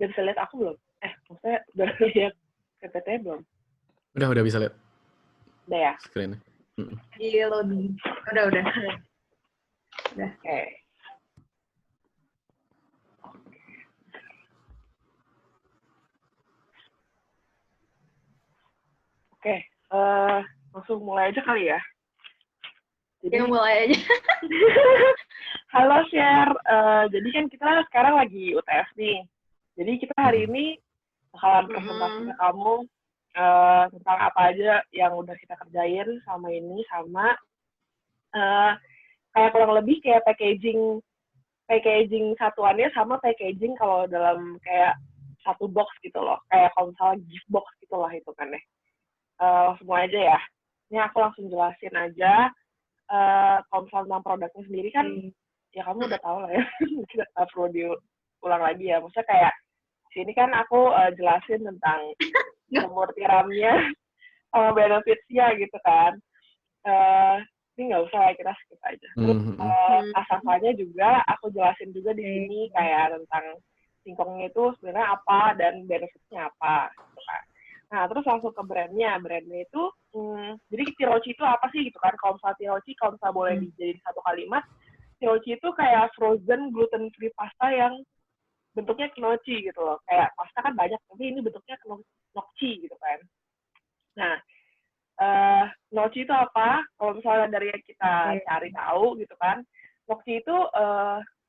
Udah bisa lihat aku belum? Maksudnya udah lihat PPT belum? Udah bisa lihat Udah ya? screen-nya. Iya, loading. Udah. Udah. Oke. Oke, langsung mulai aja kali ya. Jadi, Ya, mulai aja. halo share, jadi kan kita sekarang lagi UTS nih. Jadi kita hari ini bakalan presentasi ke kamu tentang apa aja yang udah kita kerjain selama ini, sama kayak kurang lebih kayak packaging satuannya sama packaging kalau dalam kayak satu box gitu loh, kayak kalau misalnya gift box gitu lah itu kan deh. Semua aja ya. Ini aku langsung jelasin aja. Kalau misalnya tentang produknya sendiri kan, ya kamu udah tahu lah ya. Tidak perlu diulang lagi ya. Maksudnya kayak sini kan aku jelasin tentang jamur tiramnya sama benefitsnya gitu kan. Ini nggak usah lah, kita skip aja. Terus asal-asalnya juga aku jelasin juga di sini kayak tentang singkongnya itu sebenarnya apa dan benefitsnya apa gitu kan. Nah, terus langsung ke brandnya. Brandnya itu, jadi Tirochi itu apa sih gitu kan? Kalau misalnya Tirochi, kalau misalnya boleh dijadiin satu kalimat, Tirochi itu kayak frozen gluten-free pasta yang bentuknya knochi gitu loh. Kayak pasta kan banyak, tapi ini bentuknya knochi gitu kan. Nah, knochi itu apa? Kalau misalnya dari yang kita cari tahu gitu kan, knochi itu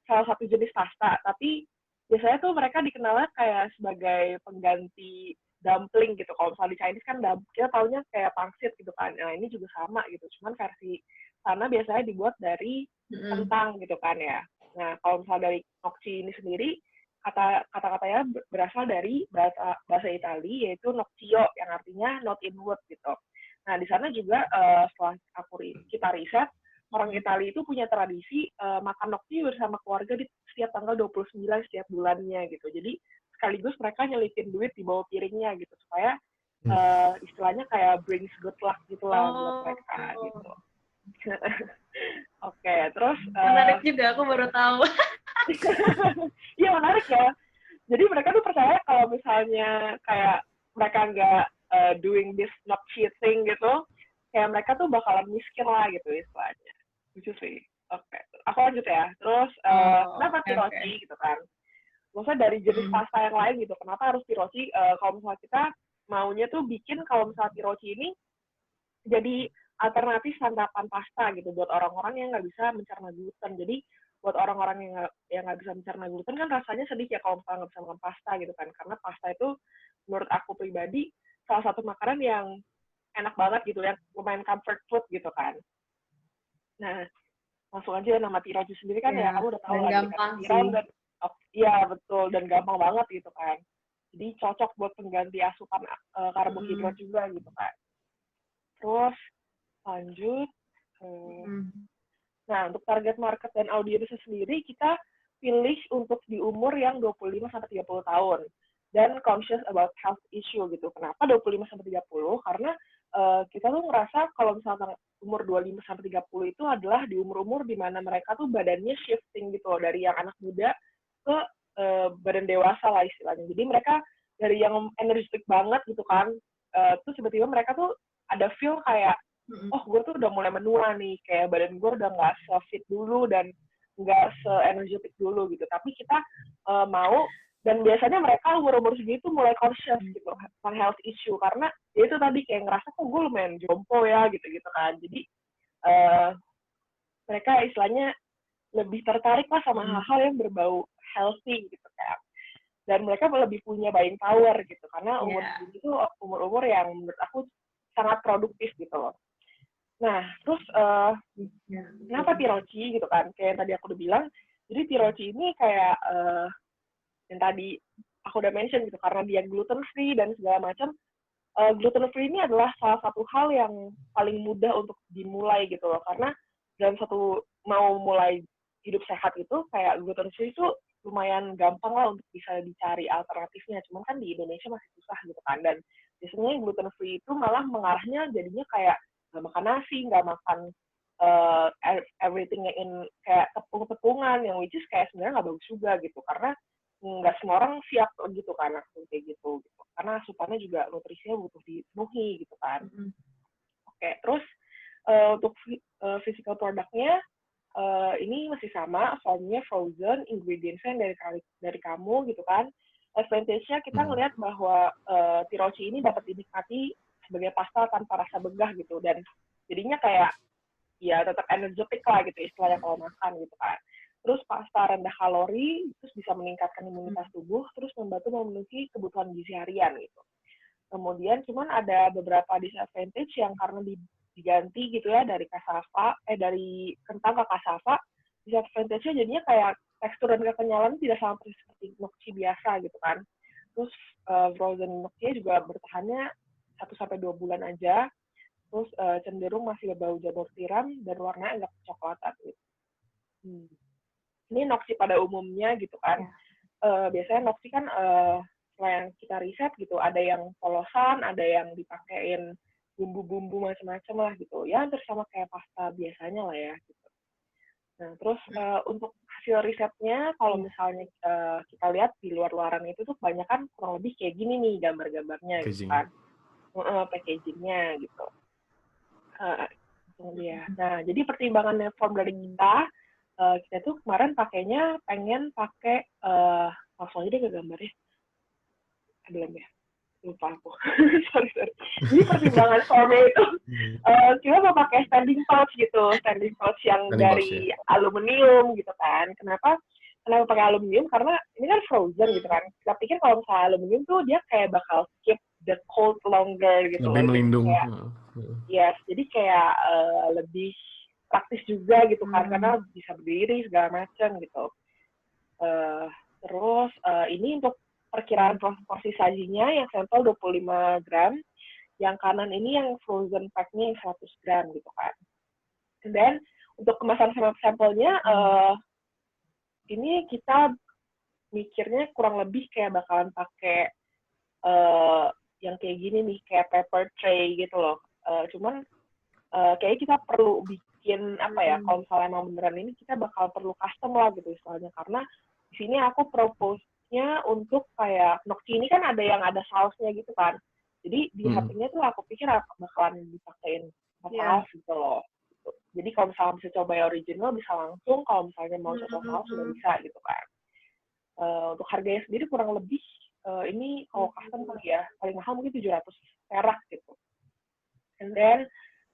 salah satu jenis pasta, tapi biasanya tuh mereka dikenalnya kayak sebagai pengganti dumpling gitu. Kalau misalnya di Chinese kan kita taunya kayak pangsit gitu kan. Nah, ini juga sama gitu. Cuman versi sana biasanya dibuat dari kentang gitu kan ya. Nah, kalau misalnya dari gnocchi ini sendiri, kata-katanya berasal dari bahasa Itali, yaitu noccio, yang artinya not in wood gitu. Nah, di sana juga setelah kita riset, orang Italia itu punya tradisi makan gnocchi bersama keluarga di setiap tanggal 29 setiap bulannya gitu. Jadi sekaligus mereka nyelipin duit di bawah piringnya gitu supaya istilahnya kayak brings good luck gitulah buat mereka gitu. Oke, terus menarik juga, aku baru tahu. Iya, menarik ya. Jadi mereka tuh percaya kalau misalnya kayak mereka nggak doing this not cheating gitu, kayak mereka tuh bakalan miskin lah gitu istilahnya. Lucu sih. Oke, aku lanjut ya. Terus kenapa Tirochi gitu kan? Maksudnya dari jenis pasta yang lain gitu, kenapa harus Tirochi? Kalau misalnya kita maunya tuh bikin kalau misalnya Tirochi ini jadi alternatif santapan pasta gitu buat orang-orang yang nggak bisa mencerna gluten. Jadi buat orang-orang yang nggak bisa mencerna gluten kan rasanya sedih ya kalau misalnya nggak bisa makan pasta gitu kan. Karena pasta itu menurut aku pribadi salah satu makanan yang enak banget gitu ya, lumayan comfort food gitu kan. Nah, langsung aja nama Tirochi sendiri kan ya kamu udah tahu lah. Gampang tiram dan iya betul, dan gampang banget gitu kan. Jadi cocok buat pengganti asupan karbohidrat juga gitu kan. Terus lanjut. Nah, untuk target market dan audiensnya sendiri, kita pilih untuk di umur yang 25-30 tahun. Dan conscious about health issue gitu. Kenapa 25-30? Karena kita tuh ngerasa kalau misalnya umur 25-30 itu adalah di umur-umur di mana mereka tuh badannya shifting gitu loh, dari yang anak muda ke badan dewasa lah istilahnya. Jadi mereka dari yang energetik banget gitu kan, terus tiba-tiba mereka tuh ada feel kayak, oh gue tuh udah mulai menua nih, kayak badan gue udah nggak se-fit dulu dan nggak se-energetik dulu gitu. Tapi kita mau, dan biasanya mereka umur-umur segitu mulai conscious gitu tentang health issue, karena ya itu tadi kayak ngerasa kok gue lumayan jompo ya gitu-gitu kan. Jadi mereka istilahnya lebih tertarik lah sama hal-hal yang berbau healthy gitu kan. Dan mereka lebih punya buying power gitu, karena umur segitu itu umur-umur yang menurut aku sangat produktif gitu loh. Nah, terus kenapa Tirochi gitu kan? Kayak yang tadi aku udah bilang, jadi Tirochi ini kayak yang tadi aku udah mention gitu, karena dia gluten free dan segala macam. Gluten free ini adalah salah satu hal yang paling mudah untuk dimulai gitu loh, karena dalam satu mau mulai hidup sehat itu kayak gluten free itu lumayan gampang lah untuk bisa dicari alternatifnya. Cuman kan di Indonesia masih susah gitu kan, dan biasanya gluten free itu malah mengarahnya jadinya kayak nggak makan nasi, nggak makan everything in kayak tepung-tepungan, yang which is kayak sebenarnya nggak bagus juga gitu, karena nggak semua orang siap gitu kan langsung kayak gitu. Karena asupannya juga nutrisinya butuh dipenuhi gitu kan. Oke, terus untuk physical produknya ini masih sama, formnya frozen, ingredients-nya dari kamu gitu kan. Advantage-nya kita ngelihat bahwa tiroci ini dapat dinikmati sebagai pasta tanpa rasa begah gitu, dan jadinya kayak ya tetap energetik lah gitu istilahnya kalau makan gitu kan. Terus pasta rendah kalori, terus bisa meningkatkan imunitas tubuh, terus membantu memenuhi kebutuhan gizi harian gitu. Kemudian cuman ada beberapa disadvantage yang karena diganti gitu ya dari dari kentang ke cassava, disadvantage-nya jadinya kayak tekstur dan kekenyalan tidak sama seperti gnocchi biasa gitu kan. Terus frozen gnocchi juga bertahannya 1-2 bulan aja, terus cenderung masih berbau jamur tiram dan warnanya agak kecoklatan gitu. Ini gnocchi pada umumnya gitu kan. Biasanya gnocchi kan yang kita riset gitu, ada yang polosan, ada yang dipakein bumbu-bumbu macam-macam lah gitu. Ya hampir sama kayak pasta biasanya lah ya gitu. Nah, terus untuk hasil risetnya, kalau misalnya kita lihat di luar-luaran itu tuh kebanyakan kurang lebih kayak gini nih gambar-gambarnya gitu kan. Packagingnya gitu. Nah, jadi pertimbangan form dari kita tuh kemarin pengen pakai langsung aja deh ke gambarnya. Belum ya? Lupa aku. sorry. Jadi pertimbangan formnya itu kita mau pakai standing pouch yang dari aluminium gitu kan. Kenapa pakai aluminium? Karena ini kan frozen gitu kan. Kita pikir kalau misalnya aluminium tuh dia kayak bakal keep the cold longer gitu. Lebih melindung. Yes, jadi kayak lebih praktis juga gitu kan, karena bisa berdiri segala macam gitu. Terus ini untuk perkiraan porsi sajinya, yang sampel 25 gram, yang kanan ini yang frozen pack-nya yang 100 gram gitu kan. Dan untuk kemasan sampelnya, ini kita mikirnya kurang lebih kayak bakalan pakai yang kayak gini nih, kayak paper tray gitu loh. Cuman kayaknya kita perlu bikin kalau misalnya emang beneran ini kita bakal perlu custom lah gitu istilahnya, karena di sini aku propose-nya untuk kayak gnocchi ini kan ada yang ada sausnya gitu kan, jadi di HP-nya tuh aku pikir bakalan dipakein saus gitu loh gitu. Jadi kalau misalnya bisa coba yang original bisa langsung, kalau misalnya mau coba saus sudah bisa gitu kan. Untuk harganya sendiri kurang lebih ini kalau custom kali ya paling mahal mungkin 700 perak gitu. And then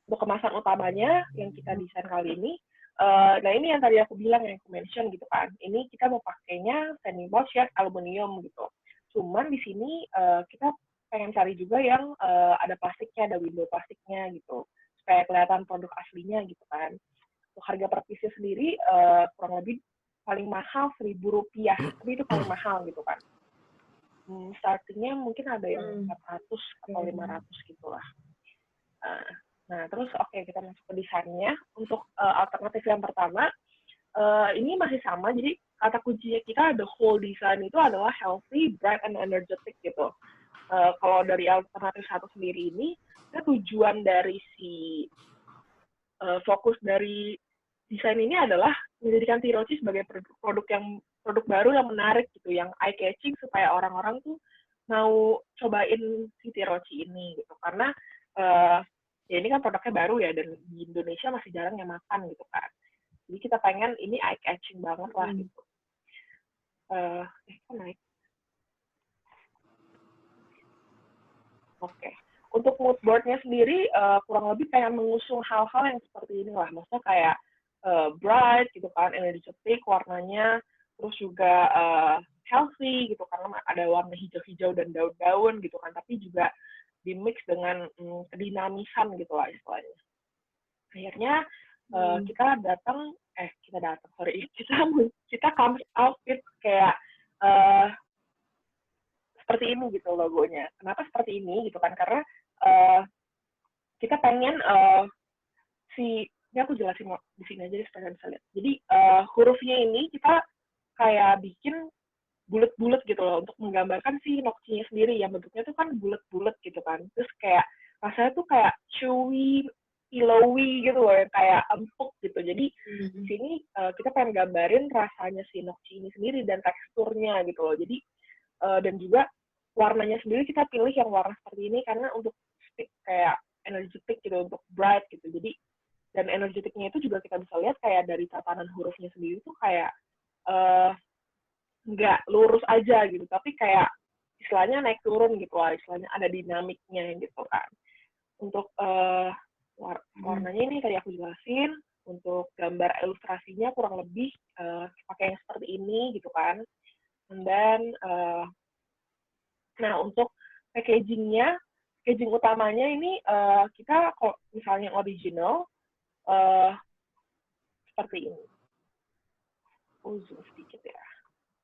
untuk kemasan utamanya yang kita desain kali ini, nah ini yang tadi aku bilang, yang aku mention gitu kan, ini kita mau pakainya standing pouch ya aluminium gitu. Cuman di sini kita pengen cari juga yang ada plastiknya, ada window plastiknya gitu, supaya kelihatan produk aslinya gitu kan. Untuk harga per piece sendiri kurang lebih paling mahal Rp1.000, tapi itu paling mahal gitu kan. Startingnya mungkin ada yang 400 atau 500 gitu lah. Nah, terus kita masuk ke desainnya. Untuk alternatif yang pertama, ini masih sama. Jadi kata kuncinya kita ada whole design itu adalah healthy, bright, and energetic gitu. Kalau dari alternatif satu sendiri ini, tujuan dari si fokus dari desain ini adalah menjadikan tiroci sebagai produk baru yang menarik gitu, yang eye catching supaya orang-orang tuh mau cobain si tiroci ini gitu. Karena ya ini kan produknya baru ya, dan di Indonesia masih jarang yang makan gitu kan. Jadi kita pengen ini eye-catching banget lah gitu. Naik. Oke. Untuk mood board-nya sendiri, kurang lebih pengen mengusung hal-hal yang seperti ini lah. Maksudnya kayak bright gitu kan, energetic warnanya, terus juga healthy gitu, karena ada warna hijau-hijau dan daun-daun gitu kan, tapi juga di-mix dengan kedinamisan gitu lah istilahnya. Akhirnya kita comes out with kayak seperti ini gitu logonya. Kenapa seperti ini gitu kan? Karena kita pengen ini aku jelasin di sini aja supaya bisa lihat. Jadi hurufnya ini kita kayak bikin bulat-bulat gitu loh, untuk menggambarkan si gnocchi-nya sendiri yang bentuknya tuh kan bulat-bulat gitu kan. Terus kayak rasanya tuh kayak chewy, pillowy gitu loh, yang kayak empuk gitu. Jadi di sini kita pengen gambarin rasanya si Nokci ini sendiri dan teksturnya gitu loh. Jadi dan juga warnanya sendiri kita pilih yang warna seperti ini karena untuk stick kayak energetic gitu, untuk bright gitu. Jadi dan energetiknya itu juga kita bisa lihat kayak dari tatanan hurufnya sendiri tuh kayak nggak lurus aja gitu, tapi kayak istilahnya naik turun gitu lah, istilahnya ada dinamiknya gitu kan. Untuk warnanya ini tadi aku jelasin, untuk gambar ilustrasinya kurang lebih pakai yang seperti ini gitu kan. Dan nah untuk packaging utamanya ini kita kalau misalnya original seperti ini. Zoom sedikit ya.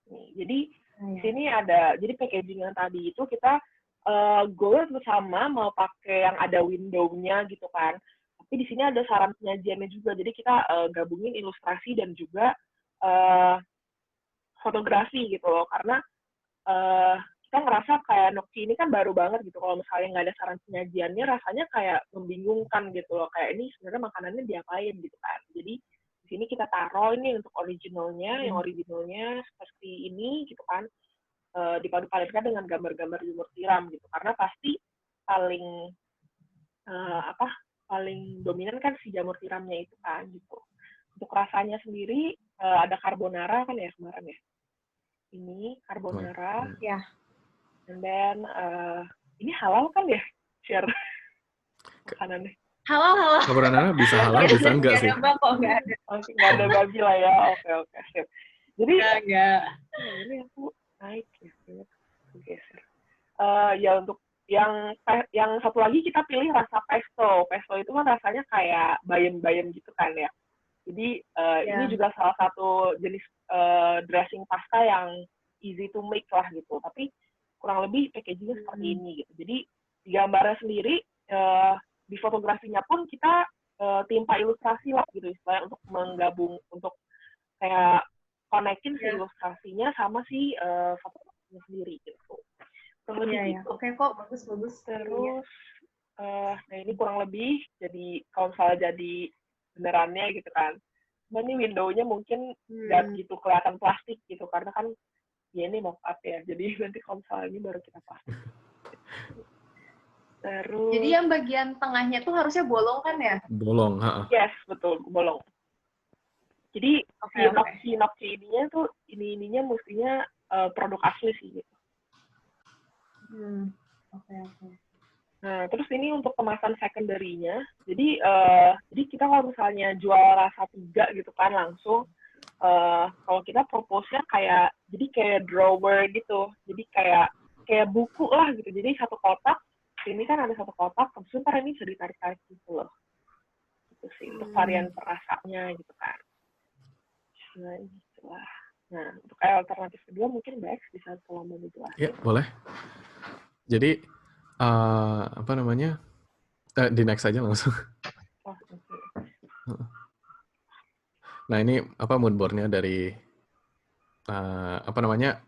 Nih, jadi di sini ada, jadi packaging yang tadi itu kita goal bersama mau pakai yang ada window-nya gitu kan. Tapi di sini ada saran penyajiannya juga. Jadi kita gabungin ilustrasi dan juga fotografi gitu loh. Karena kita ngerasa kayak Nokci ini kan baru banget gitu. Kalau misalnya nggak ada saran penyajiannya, rasanya kayak membingungkan gitu loh. Kayak ini sebenarnya makanannya diapain gitu kan. Jadi di sini kita taruh ini untuk originalnya, yang originalnya seperti ini gitu kan. Dipadu-padankan dengan gambar-gambar jamur tiram gitu, karena pasti paling paling dominan kan si jamur tiramnya itu kan gitu. Untuk rasanya sendiri ada carbonara kan ya kemarin ya, ini carbonara ya. And then ini halal kan ya, share makanannya. Halo. Carbonara bisa halal, bisa enggak sih? Nggak ada. Oke, nggak ada babi lah ya. Oke, sip. Jadi Enggak. Ini aku naik ya, geser. Ya untuk yang satu lagi kita pilih rasa pesto. Pesto itu kan rasanya kayak bayam-bayam gitu kan ya. Jadi ini juga salah satu jenis dressing pasta yang easy to make lah gitu. Tapi kurang lebih packagingnya seperti ini gitu. Jadi di gambarnya sendiri, di fotografinya pun kita timpa ilustrasi lah gitu istilahnya untuk menggabung, untuk kayak konekin si ilustrasinya sama si fotografinya sendiri gitu. Kurang lebih gitu. Oke kok, bagus. Terus nah ini kurang lebih jadi kalau misalnya jadi benerannya gitu kan. Cuma ini window-nya mungkin nggak gitu kelihatan plastik gitu karena kan ya ini mock up ya. Jadi nanti kalau misalnya ini baru kita plastik. Terus jadi yang bagian tengahnya tuh harusnya bolong kan ya? Bolong, Yes, betul, bolong. Jadi si Nokci ininya tuh ininya mestinya produk asli sih gitu. Oke. Nah, terus ini untuk kemasan secondary-nya. Jadi kita kalau misalnya jual rasa 3 gitu kan langsung, kalau kita propose-nya kayak drawer gitu. Jadi kayak buku lah gitu. Jadi satu kotak, ini kan ada satu kotak, terus ntar ini bisa ditarik-tarik gitu loh. Gitu sih, untuk varian perasanya gitu kan. Nah, itulah. Nah, untuk alternatif kedua mungkin Bex bisa tolong mau dijelasin. Ya, boleh. Jadi, apa namanya, di next aja langsung. Nah, ini apa moodboard-nya dari, apa namanya,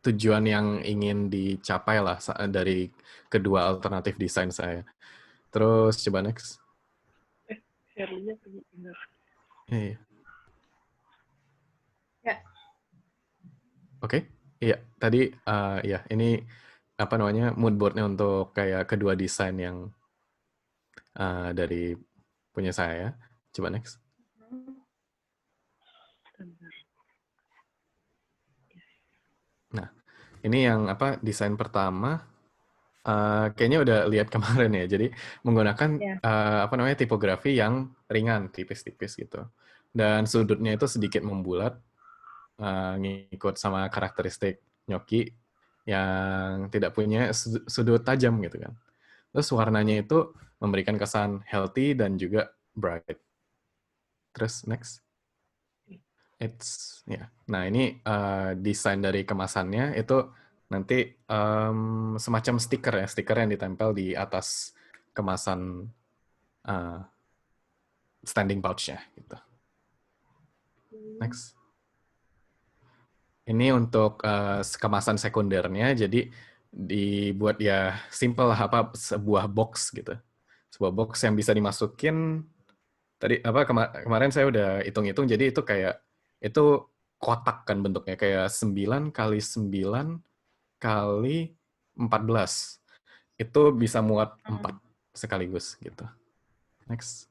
tujuan yang ingin dicapai lah dari kedua alternatif desain saya. Terus, coba next. Shirley-nya pergi bener. Iya. Ya. Oke, iya. Tadi, ya, ini apa namanya, moodboard-nya untuk kayak kedua desain yang dari punya saya. Coba next. Nah, ini yang apa desain pertama. Kayaknya udah lihat kemarin ya. Jadi menggunakan apa namanya tipografi yang ringan, tipis-tipis gitu. Dan sudutnya itu sedikit membulat, ngikut sama karakteristik Gnocchi yang tidak punya sudut tajam gitu kan. Terus warnanya itu memberikan kesan healthy dan juga bright. Terus next. Nah ini desain dari kemasannya itu nanti semacam stiker yang ditempel di atas kemasan standing pouch-nya gitu. Next. Ini untuk kemasan sekundernya, jadi dibuat ya simple lah, sebuah box gitu. sebuah box yang bisa dimasukin. Tadi kemarin saya udah hitung-hitung, jadi itu kayak itu kotak kan bentuknya, kayak 9 kali 9 kali 14. Itu bisa muat 4 sekaligus gitu. Next.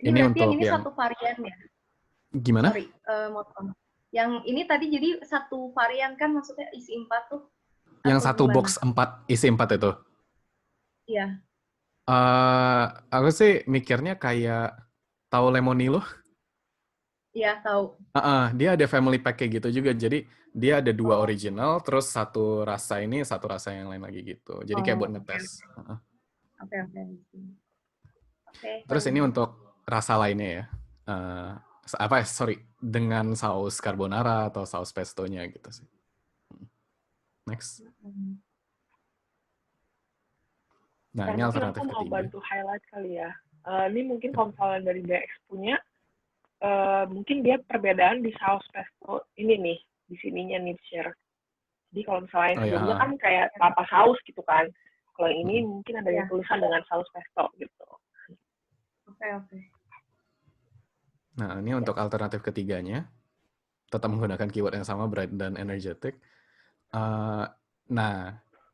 Ini Ini berarti yang untuk ini satu varian ya? gimana? Sorry, motong. Yang ini tadi jadi satu varian kan, maksudnya isi 4 tuh? Yang Atau satu gimana? box 4, isi 4 itu. Iya. Aku sih mikirnya kayak tahu Lemonilo? Iya, tahu. Dia ada family pack kayak gitu juga. Jadi dia ada 2 Oh, original, terus satu rasa ini, satu rasa yang lain lagi gitu. Jadi kayak buat oke. ngetes. Oke. Oke, Terus ini lanjut. untuk rasa lainnya ya. Dengan saus carbonara atau saus pesto-nya gitu sih. Next. Nah, ini mungkin alternatif aku mau ketiga. bantu highlight kali ya. Ini mungkin kalau misalnya dari BX punya, mungkin dia perbedaan di saus pesto ini nih, di sininya nih share. Jadi kalau misalnya Oh ya. sebelumnya kan kayak tanpa saus gitu kan. Kalau ini mungkin ada yang tulisan dengan saus pesto gitu. Oke. Nah, ini untuk alternatif ketiganya. Tetap menggunakan keyword yang sama, bright dan energetic. Nah,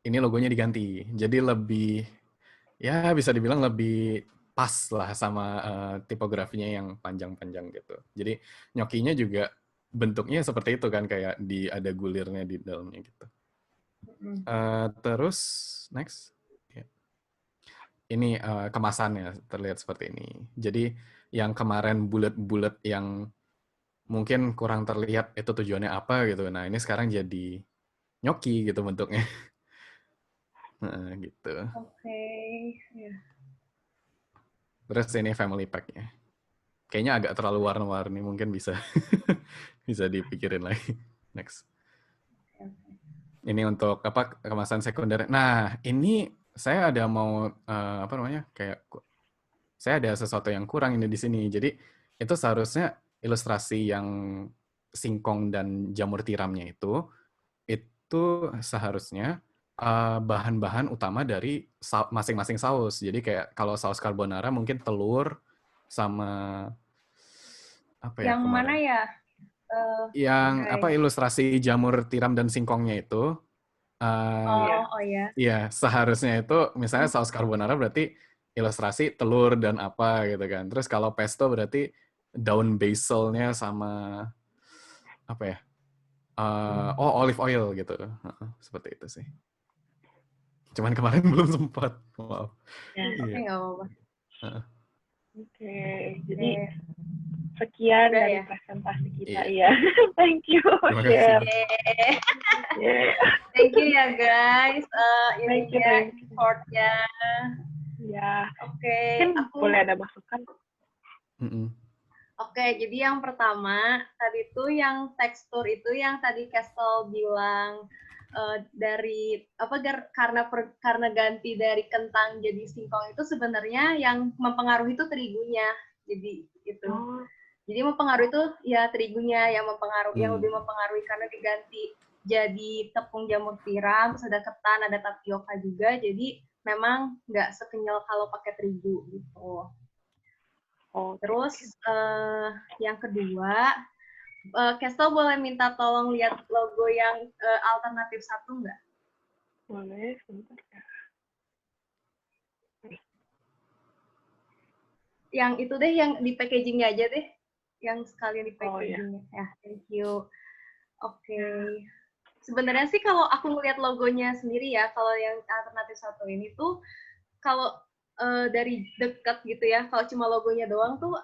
ini logonya diganti. Jadi lebih, ya bisa dibilang lebih pas lah sama tipografinya yang panjang-panjang gitu. Jadi nyokinya juga bentuknya seperti itu kan, kayak ada gulirnya di dalamnya gitu. Terus next. Ini kemasannya terlihat seperti ini. Jadi yang kemarin bulat-bulat yang mungkin kurang terlihat itu tujuannya apa gitu. Nah ini sekarang jadi nyoki gitu bentuknya. Nah, gitu. Oke. Ya. Terus ini family pack-nya. Kayaknya agak terlalu warna-warni, mungkin bisa bisa dipikirin lagi. Next. Ini untuk kemasan sekunder. Nah, ini saya ada mau saya ada sesuatu yang kurang ini di sini. Jadi itu seharusnya ilustrasi yang singkong dan jamur tiramnya itu seharusnya bahan-bahan utama dari masing-masing saus. Jadi kayak kalau saus carbonara mungkin telur sama apa ya Yang kemarin? mana ya? Ilustrasi jamur tiram dan singkongnya itu. Oh ya. Iya, seharusnya itu misalnya saus carbonara berarti ilustrasi telur dan apa gitu kan. Terus kalau pesto berarti daun basilnya sama apa ya? Olive oil gitu. Seperti itu sih. Cuman kemarin belum sempat. Maaf. Ya, oke, nggak apa-apa. Oke, jadi sekian Udah dari ya? presentasi kita. Iya. Thank you, Terima kasih. share. Thank you ya guys. Thank you. Reportnya. Ya. Oke. Boleh ada masukan? Oke, jadi yang pertama tadi tuh yang tekstur itu yang tadi Castle bilang dari karena ganti dari kentang jadi singkong itu sebenarnya yang mempengaruhi itu terigunya. Jadi itu. Jadi mempengaruhi itu ya terigunya yang lebih mempengaruhi karena diganti jadi tepung jamur tiram, terus ada ketan, ada tapioka juga. Jadi memang nggak sekenyal kalau pakai terigu gitu. Terus yang kedua, Castle boleh minta tolong lihat logo yang alternatif satu nggak? Boleh, sebentar ya. Yang itu deh, yang di packagingnya aja deh. Yang sekalian di packagingnya. Ya, thank you. Oke. Sebenarnya sih kalau aku ngeliat logonya sendiri ya, kalau yang alternatif satu ini tuh, kalau dari dekat gitu ya, kalau cuma logonya doang tuh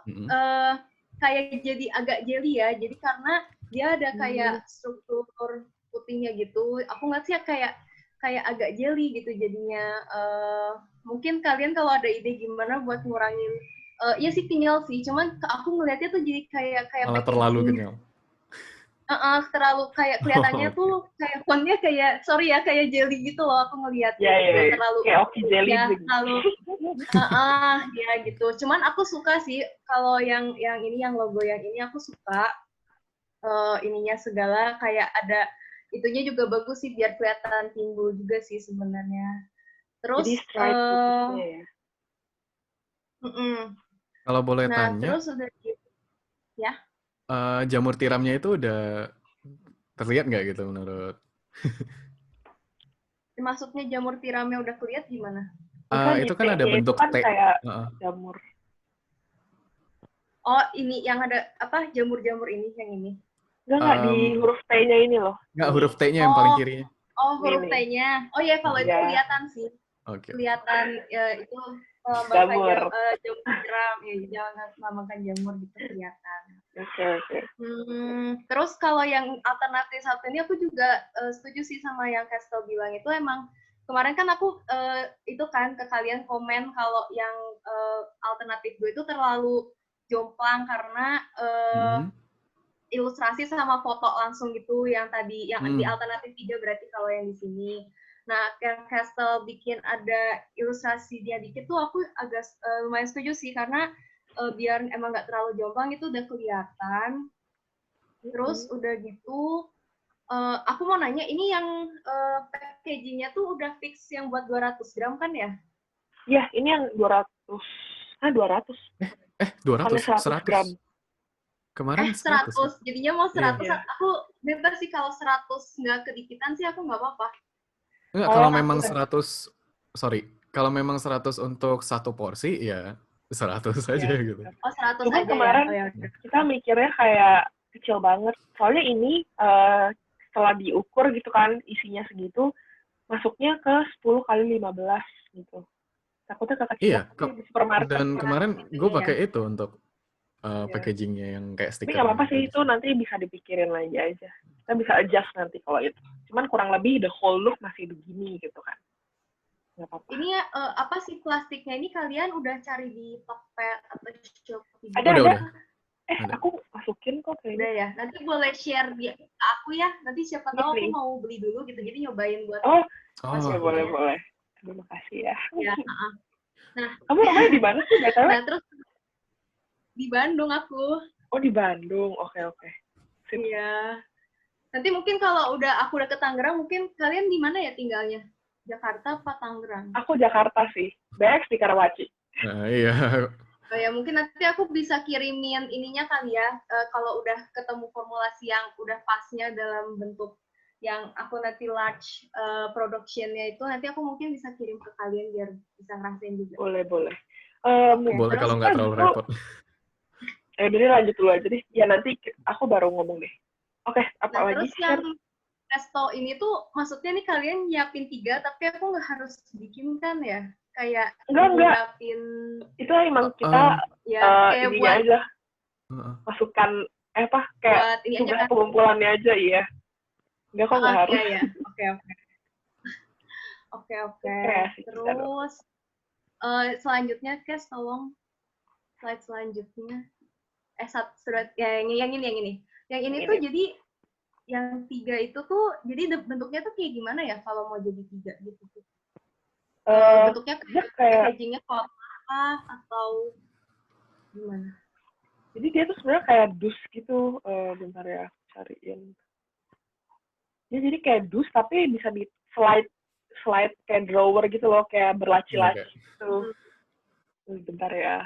kayak jadi agak jelly ya. Jadi karena dia ada kayak struktur putihnya gitu. Aku ngeliat sih kayak agak jelly gitu jadinya. Mungkin kalian kalau ada ide gimana buat ngurangin, ya sih kenyal sih. Cuman aku ngeliatnya tuh jadi kayak malah terlalu kenyal. Terlalu kayak kelihatannya tuh kayak fontnya kayak kayak jelly gitu loh aku ngelihatnya. Terlalu kayak oki jelly ya terlalu ya gitu. Cuman aku suka sih kalau yang ini, yang logo yang ini aku suka ininya segala kayak ada itunya juga bagus sih biar kelihatan timbul juga sih sebenarnya. Terus, Jadi stripe putihnya ya. Kalau boleh Nah, tanya, terus udah gitu, ya. Jamur tiramnya itu udah terlihat nggak gitu menurut? Maksudnya jamur tiramnya udah kelihatan gimana? Maka di Itu kan ada T-nya itu bentuk kan T. kayak jamur. Oh, ini yang ada apa jamur-jamur ini yang ini? Enggak di huruf T-nya ini loh. Nggak, huruf T-nya yang paling kirinya. Oh, huruf T-nya. Oh ya, kalau itu kelihatan sih. Okay. Kelihatan itu jamur. Jamur tiram, ya jangan makan jamur gitu kelihatan. Oke. Terus kalau yang alternatif satu ini aku juga setuju sih sama yang Castle bilang itu emang kemarin kan aku itu kan ke kalian komen kalau yang alternatif gue itu terlalu jomplang karena ilustrasi sama foto langsung gitu yang tadi yang di alternatif 3 berarti kalau yang di sini. Nah, yang Castle bikin ada ilustrasi dia dikit tuh aku agak lumayan setuju sih karena biar emang nggak terlalu jomplang itu udah kelihatan. Terus udah gitu aku mau nanya ini yang packaging-nya tuh udah fix yang buat 200 gram kan ya? Iya, ini yang 200. 200. 200, 100 gram. Kemarin 100. Jadinya mau 100. Yeah. Aku bebas sih kalau 100 nggak kedikitan sih aku nggak apa-apa. Enggak, kalau memang 100, kalau memang 100 untuk satu porsi, ya 100 aja gitu. Oh, 100 Cuman aja kemarin ya? kita mikirnya kayak kecil banget. Soalnya ini setelah diukur gitu kan, isinya segitu, masuknya ke 10 kali 15 gitu. Takutnya kekecilan di supermarket. Dan kemarin gue pakai itu untuk packagingnya yang kayak stiker. Tapi nggak apa-apa sih, itu nanti bisa dipikirin lagi aja. Kita bisa adjust nanti kalau itu. Cuman kurang lebih the whole look masih begini gitu kan. Nggak apa-apa. Ini apa sih plastiknya ini kalian udah cari di Tokped atau Shopee? Ada. Aku masukin kok kayaknya. Udah ya, nanti boleh share di aku ya. Nanti siapa tahu aku mau beli dulu gitu, jadi nyobain buat. Boleh. Terima kasih ya. Ya. Nah, kamu rumahnya di mana sih, BTW? Nah, terus di Bandung aku. Oh, di Bandung. Oke. Iya. Nanti mungkin kalau aku udah ke Tangerang, mungkin kalian di mana ya tinggalnya? Jakarta apa Tangerang? Aku Jakarta sih. BX di Karawaci. Iya. Oh ya, mungkin nanti aku bisa kirimin ininya kali ya, kalau udah ketemu formulasi yang udah pasnya dalam bentuk yang aku nanti large production-nya itu, nanti aku mungkin bisa kirim ke kalian biar bisa ngerasain juga. Boleh. Boleh kalau nggak terlalu repot. Jadi lanjut dulu aja deh. Ya nanti aku baru ngomong deh. Oke, apa lagi? Terus yang resto ini tuh, maksudnya nih kalian nyiapin 3, tapi aku nggak harus bikin kan ya? Kayak enggak. Itu emang kita kayak ininya buat aja. Masukkan kayak tugas pengumpulannya aja, iya. Enggak kok nggak harus. Ya. Oke. Terus selanjutnya Kes, tolong slide selanjutnya. Yang ini. Yang ini tuh jadi yang 3 itu tuh jadi bentuknya tuh kayak gimana ya kalau mau jadi 3 gitu tuh? Bentuknya kayak packagingnya kotak atau gimana? Jadi dia tuh sebenarnya kayak dus gitu. Bentar ya, cariin. Ya jadi kayak dus tapi bisa di slide kayak drawer gitu loh, kayak berlaci-laci gitu. Bentar ya.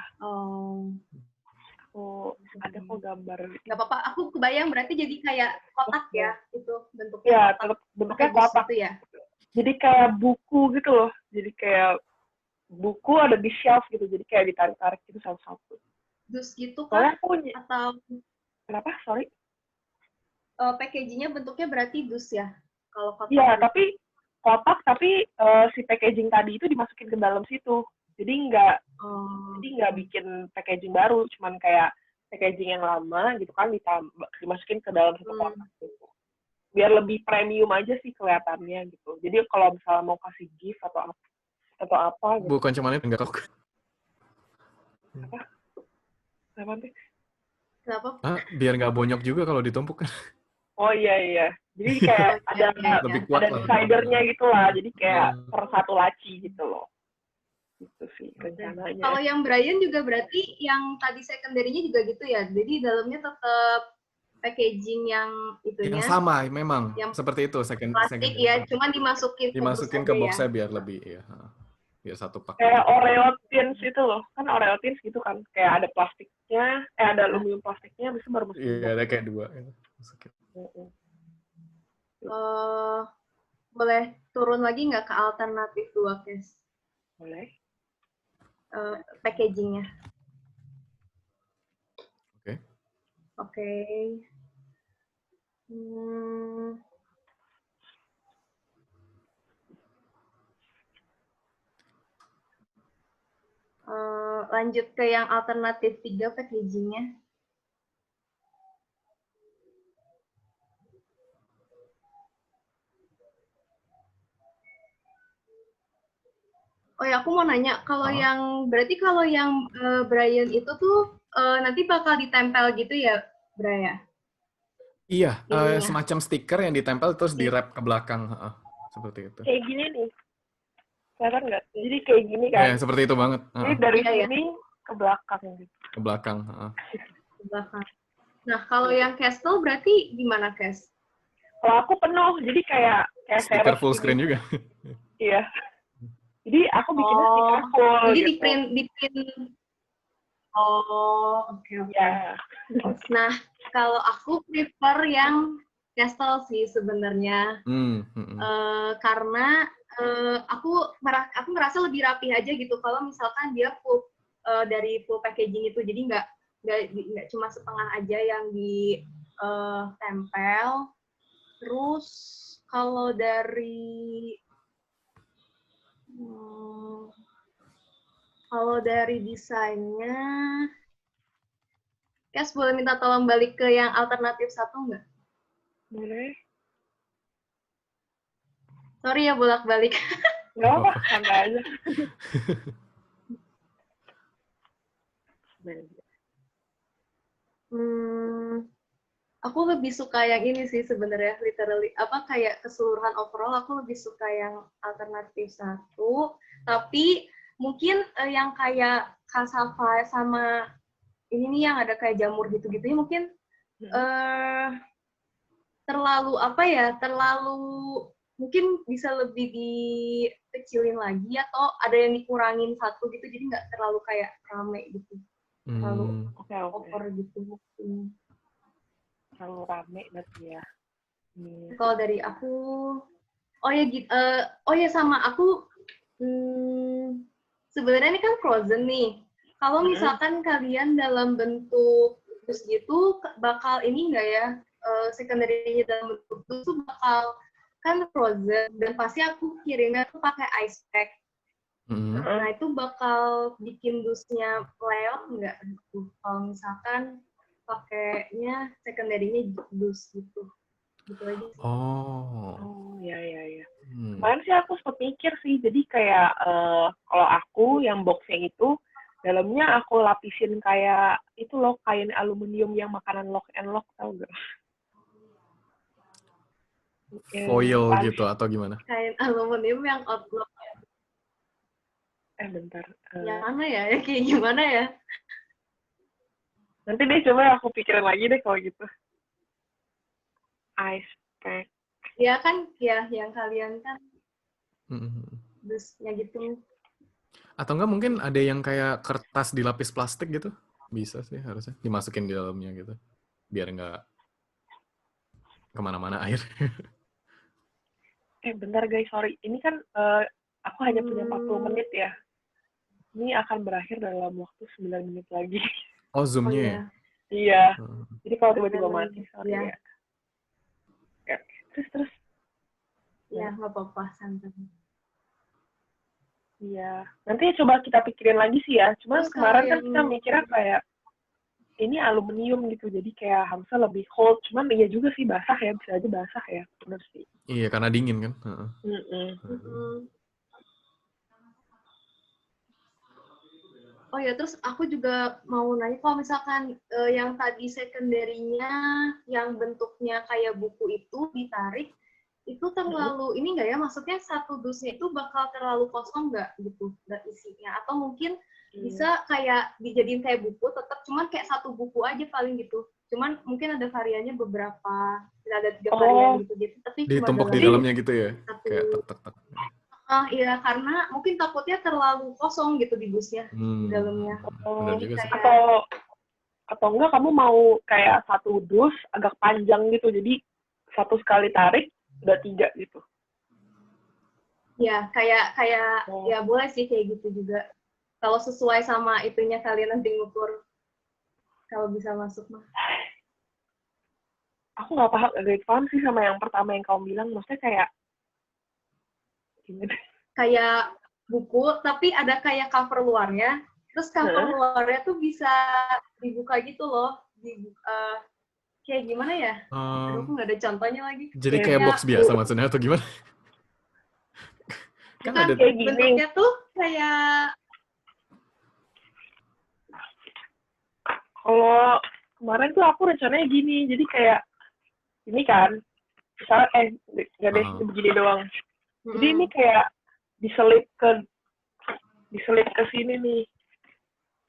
Ada kok gambar. Nggak apa-apa, aku kebayang berarti jadi kayak kotak ya, itu bentuknya. Ya, bentuknya kotak ya. Jadi kayak buku gitu loh. Jadi kayak buku ada di shelf gitu, jadi kayak ditarik-tarik gitu satu-satu. Dus gitu kan? Atau kenapa? Sorry. Packagingnya bentuknya berarti dus ya? Kalau kotak. Iya, tapi kotak tapi si packaging tadi itu dimasukin ke dalam situ. Jadi nggak bikin packaging baru, cuman kayak packaging yang lama gitu kan dimasukin ke dalam satu kotak gitu. Biar lebih premium aja sih kelihatannya gitu. Jadi kalau misalnya mau kasih gift atau apa gitu. Bukan cuma itu, enggak kok. Kenapa? Biar nggak bonyok juga kalau ditumpuk kan. Oh iya. Jadi kayak ada decidernya gitu lah. Jadi kayak per satu laci gitu loh. Itu sih rencananya. Kalau yang Brian juga berarti yang tadi secondary-nya juga gitu ya. Jadi dalamnya tetap packaging yang itunya. Yang sama memang. Seperti itu plastik ya, cuman dimasukin ke boxnya biar lebih ya. biar satu paket. Kayak Oreo tins itu loh, kan Oreo tins gitu kan, kayak ada plastiknya, ada aluminium plastiknya, bisa baru masukin Iya, box. ada kayak 2 gitu. Masukin. Boleh turun lagi nggak ke alternatif 2, Kes? Boleh. Packagingnya. Oke. Oke. Lanjut ke yang alternatif 3, packagingnya. Oh ya, aku mau nanya, kalau berarti kalau yang Brian itu tuh nanti bakal ditempel gitu ya, Brian? Iya, semacam stiker yang ditempel terus di-wrap ke belakang, seperti itu. Kayak gini nih, kelihatan nggak? Jadi kayak gini kan? Ya, seperti itu banget. Jadi dari sini ke belakang gitu. Ke belakang. Ke belakang. Nah, kalau yang Castle berarti gimana, Kes? Kalau aku penuh, jadi kayak stiker full screen juga. Iya. Jadi aku bikinnya stiker full jadi gitu. di print. Oke. Ya. Nah, kalau aku prefer yang Castle sih sebenarnya. Karena aku merasa lebih rapi aja gitu kalau misalkan dia full dari full packaging itu, jadi nggak cuma setengah aja yang ditempel. Terus kalau dari desainnya, Kes boleh minta tolong balik ke yang alternatif 1 nggak? Boleh. Sorry ya bolak-balik. Nggak apa, santai aja. Aku lebih suka yang ini sih sebenarnya, literally kayak keseluruhan overall aku lebih suka yang alternatif 1, tapi mungkin yang kayak cassava sama ini nih yang ada kayak jamur gitu-gitu mungkin terlalu mungkin bisa lebih dikecilin lagi atau ada yang dikurangin satu gitu, jadi nggak terlalu kayak rame gitu, terlalu over gitu mungkin. Terlalu rame berarti ya. Kalau dari aku, sama aku, sebenarnya ini kan frozen nih. Kalau misalkan kalian dalam bentuk dus gitu, bakal ini nggak ya, secondary-nya dalam bentuk dus tuh bakal kan frozen, dan pasti aku kirimnya tuh pakai ice pack. Nah itu bakal bikin dusnya leot nggak? Kalau misalkan pakainya secondary-nya dus gitu. Gitu aja sih. Ya. Kemarin sih aku sempat mikir sih, jadi kayak kalau aku yang boxnya itu dalamnya aku lapisin kayak itu loh, kain aluminium yang makanan lock and lock, tau gak? Foil gitu atau gimana? Kain aluminium yang outlook. Bentar. Yang mana ya? Kayak gimana ya? Nanti deh coba aku pikirin lagi deh kalau gitu. Ice pack. Ya kan, ya yang kalian kan dusnya gitu. Atau enggak mungkin ada yang kayak kertas dilapis plastik gitu? Bisa sih harusnya. Dimasukin di dalamnya gitu. Biar nggak kemana-mana air. Bentar guys, sorry. Ini kan aku hanya punya 40 menit ya. Ini akan berakhir dalam waktu 9 menit lagi. Oh, Zoom-nya ya? Iya. Jadi kalau tiba-tiba mati, sorry ya. Terus. Ya, nggak apa-apa, santai. Iya. Nanti coba kita pikirin lagi sih ya. Cuman kemarin kan kita mikirnya kayak ini aluminium gitu, jadi kayak harusnya lebih cold. Cuman iya juga sih, basah ya, bisa aja basah ya. Bener sih. Iya, karena dingin kan. Oh ya, terus aku juga mau nanya, kalau misalkan yang tadi secondary-nya yang bentuknya kayak buku itu ditarik, itu terlalu ini nggak ya? Maksudnya satu dusnya itu bakal terlalu kosong nggak gitu, nggak isinya? Atau mungkin bisa kayak dijadiin kayak buku, tetap cuman kayak satu buku aja paling gitu. Cuman mungkin ada variannya beberapa, ada 3 varian gitu. Tapi cuma ditumpuk di dalamnya gitu ya? Kayak tek-tek-tek. Iya, karena mungkin takutnya terlalu kosong gitu di busnya, di dalamnya. Benar juga sih. Atau enggak kamu mau kayak satu dus agak panjang gitu, jadi satu sekali tarik udah 3 gitu. Ya, kayak ya boleh sih kayak gitu juga. Kalau sesuai sama itunya kalian nanti ngukur kalau bisa masuk mah. Aku nggak paham sih sama yang pertama yang kamu bilang, maksudnya kayak gimana? Kayak buku tapi ada kayak cover luarnya, terus cover luarnya tuh bisa dibuka gitu loh, kayak gimana ya? Aduh, aku nggak ada contohnya lagi. Jadi kayak box biasa maksudnya atau gimana? Kan ada kayak gini. Bentuknya tuh kayak, kalau kemarin tuh aku rencananya gini, jadi kayak ini kan, misalnya nggak deh begini doang. Jadi ini kayak diselip ke sini nih,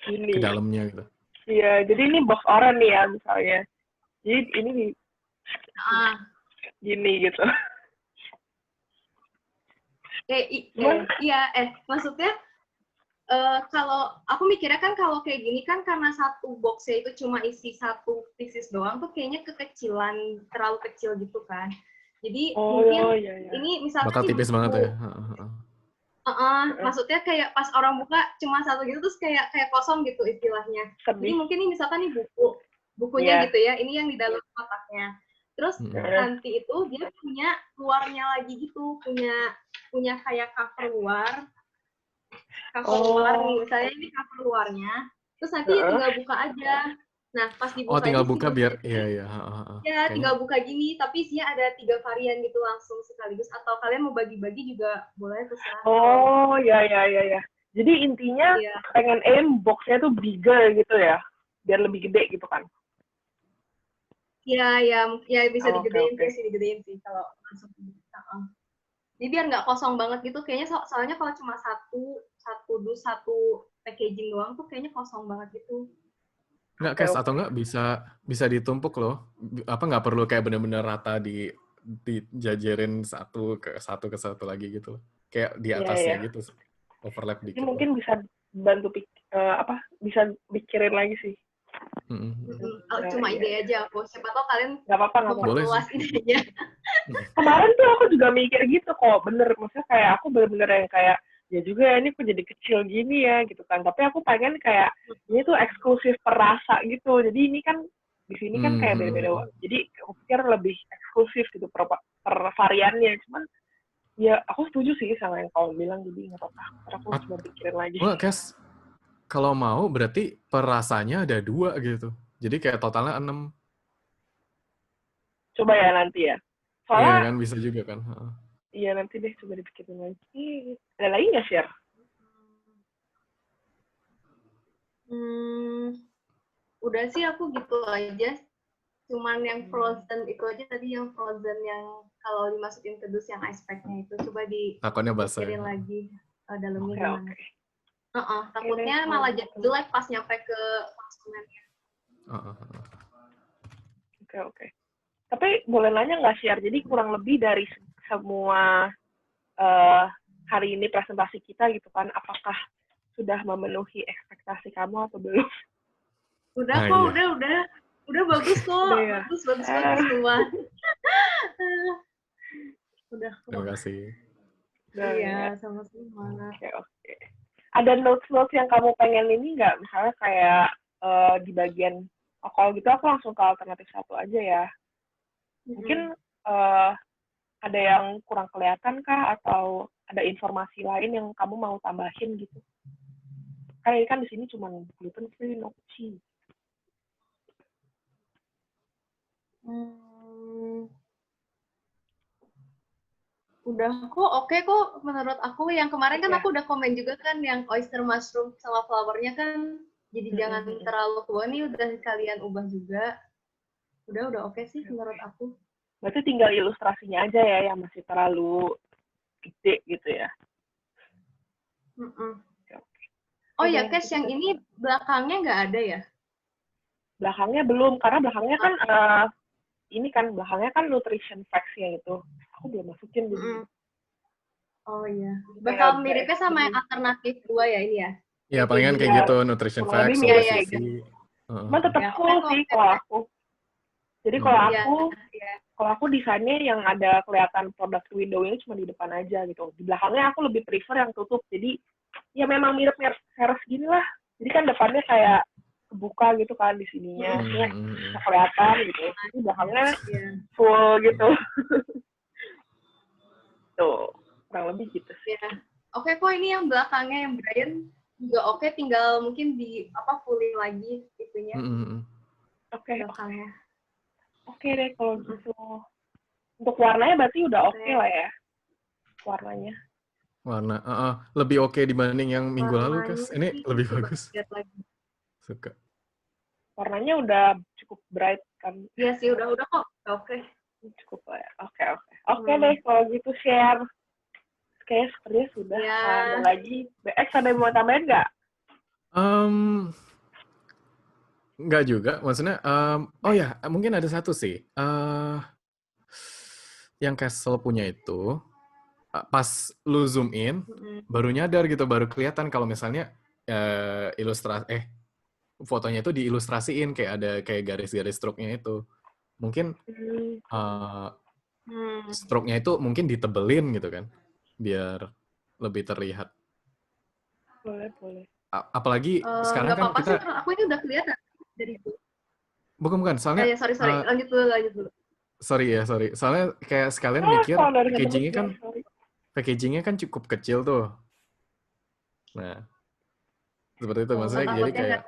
ke dalamnya gitu. Iya, jadi ini box oranye nih ya misalnya. Jadi ini gini gitu. Maksudnya kalau aku mikirnya kan kalau kayak gini kan karena satu boxnya itu cuma isi satu pieces doang tuh kayaknya kekecilan, terlalu kecil gitu kan. Jadi mungkin ini misalkan bakal tipis banget ya. Maksudnya kayak pas orang buka cuma satu gitu terus kayak kosong gitu istilahnya. Jadi mungkin ini misalkan nih bukunya gitu ya, ini yang di dalam kotaknya. Terus nanti itu dia punya luarnya lagi gitu, punya kayak cover luar nih, misalnya ini cover luarnya, terus nanti tinggal buka aja. Nah, pas dibuka tinggal buka biar iya. Ya, tinggal buka gini, tapi isinya ada 3 varian gitu langsung sekaligus. Atau kalian mau bagi-bagi juga boleh, terserah. Oh, ya. Jadi intinya pengen box-nya tuh bigger gitu ya, biar lebih gede gitu kan? Ya bisa digedein sih kalau langsung. Jadi biar nggak kosong banget gitu, kayaknya soalnya kalau cuma satu packaging doang tuh kayaknya kosong banget gitu. Nggak, Kes, atau nggak bisa ditumpuk loh. Apa nggak perlu kayak bener-bener rata dijajarin satu ke satu lagi gitu. Kayak di atasnya gitu. Overlap dikit. Ini mungkin bisa bantu bisa pikirin lagi sih. Cuma ide aja aku. Siapa tahu kalian nggak apa-apa. memperluas idenya. Kemarin tuh aku juga mikir gitu kok, bener. Maksudnya kayak aku bener-bener yang kayak, ya juga ini kok jadi kecil gini ya gitu kan. Tapi aku pengen kayak ini tuh eksklusif perasa gitu. Jadi ini kan di sini kan kayak beda-beda. Jadi aku pikir lebih eksklusif gitu per variannya. Cuman ya aku setuju sih sama yang kamu bilang, jadi nggak apa-apa. Aku coba pikirin lagi. Wah, Kes, kalau mau berarti perasanya ada 2 gitu. Jadi kayak totalnya 6. Coba ya nanti ya. Iya kan, bisa juga kan. Iya, nanti deh coba dipikirin lagi. Ada lagi nggak share? Udah sih aku gitu aja. Cuman yang frozen itu aja tadi, yang frozen yang kalau dimasukin ke dus yang ice pack-nya itu coba dipikirin lagi dalamnya gimana. Takutnya malah jelek pas nyampe ke konsumennya. Oke. Tapi boleh nanya nggak share? Jadi kurang lebih dari semua hari ini presentasi kita gitu kan, apakah sudah memenuhi ekspektasi kamu atau belum? Udah kok, udah bagus kok, bagus semua. Udah. Terima kasih. Iya, sama-sama. Oke. Ada notes yang kamu pengen ini nggak? Misalnya kayak di bagian kalau gitu aku langsung ke alternatif 1 aja ya. Mungkin ada yang kurang kelihatan kah, atau ada informasi lain yang kamu mau tambahin gitu? Karena ini kan di sini cuma gluten free, no cheese. Udah kok, oke kok menurut aku. Yang kemarin kan aku udah komen juga kan, yang oyster mushroom sama flowernya kan, jadi jangan terlalu tua nih, udah kalian ubah juga. Udah oke sih menurut aku. Berarti tinggal ilustrasinya aja ya yang masih terlalu gede gitu ya. Oh ya, Kes, yang ini belakangnya nggak ada ya? Belakangnya belum, karena belakangnya kan ini kan belakangnya kan nutrition facts-nya itu. Aku belum masukin gitu. Oh iya. Bakal Kayak miripnya sama yang alternatif 2 ya ini ya? Ya, palingan kayak Iya, gitu, nutrition kurang lebih facts, mirip Iya, gitu. obesity. Cuman tetap Ya, full oke, sih oke. kalau aku. Jadi kalau Iya, iya. aku desainnya yang ada kelihatan product window ini cuma di depan aja gitu. Di belakangnya aku lebih prefer yang tutup. Jadi ya memang mirip Harris gini lah. Jadi kan depannya kayak kebuka gitu kan di sininya. Ya, bisa kelihatan gitu. Tapi belakangnya full gitu. Tuh, kurang lebih gitu sih. Ya. Oke kok ini yang belakangnya yang Brian juga oke, tinggal mungkin di fullin lagi itunya. Oke. Belakangnya. Oke deh kalau gitu. Untuk warnanya berarti udah oke lah ya. Warnanya. Warna, lebih oke dibanding yang minggu lalu, Kas. Ini lebih bagus. Lagi. Suka. Warnanya udah cukup bright kan. Iya sih, udah kok. Oke. Cukup lah ya. Oke deh kalau gitu share. Kayaknya sepertinya sudah. Ya. Ada lagi. Ada yang mau tambahin nggak? Nggak juga. Maksudnya, oh ya, mungkin ada satu sih. Yang Castle punya itu, pas lu zoom in, baru nyadar gitu, baru kelihatan kalau misalnya fotonya itu diilustrasiin, kayak ada kayak garis-garis stroke-nya itu. Mungkin stroke-nya itu mungkin ditebelin gitu kan, biar lebih terlihat. Boleh. Apalagi sekarang kan apa-apa kita... sih, aku ini udah kelihatan dari itu. Bukan. Soalnya... sorry. Lanjut dulu. Sorry. Soalnya kayak sekalian mikir packagingnya kan cukup kecil tuh. Nah, seperti itu. Maksudnya jadi kayak...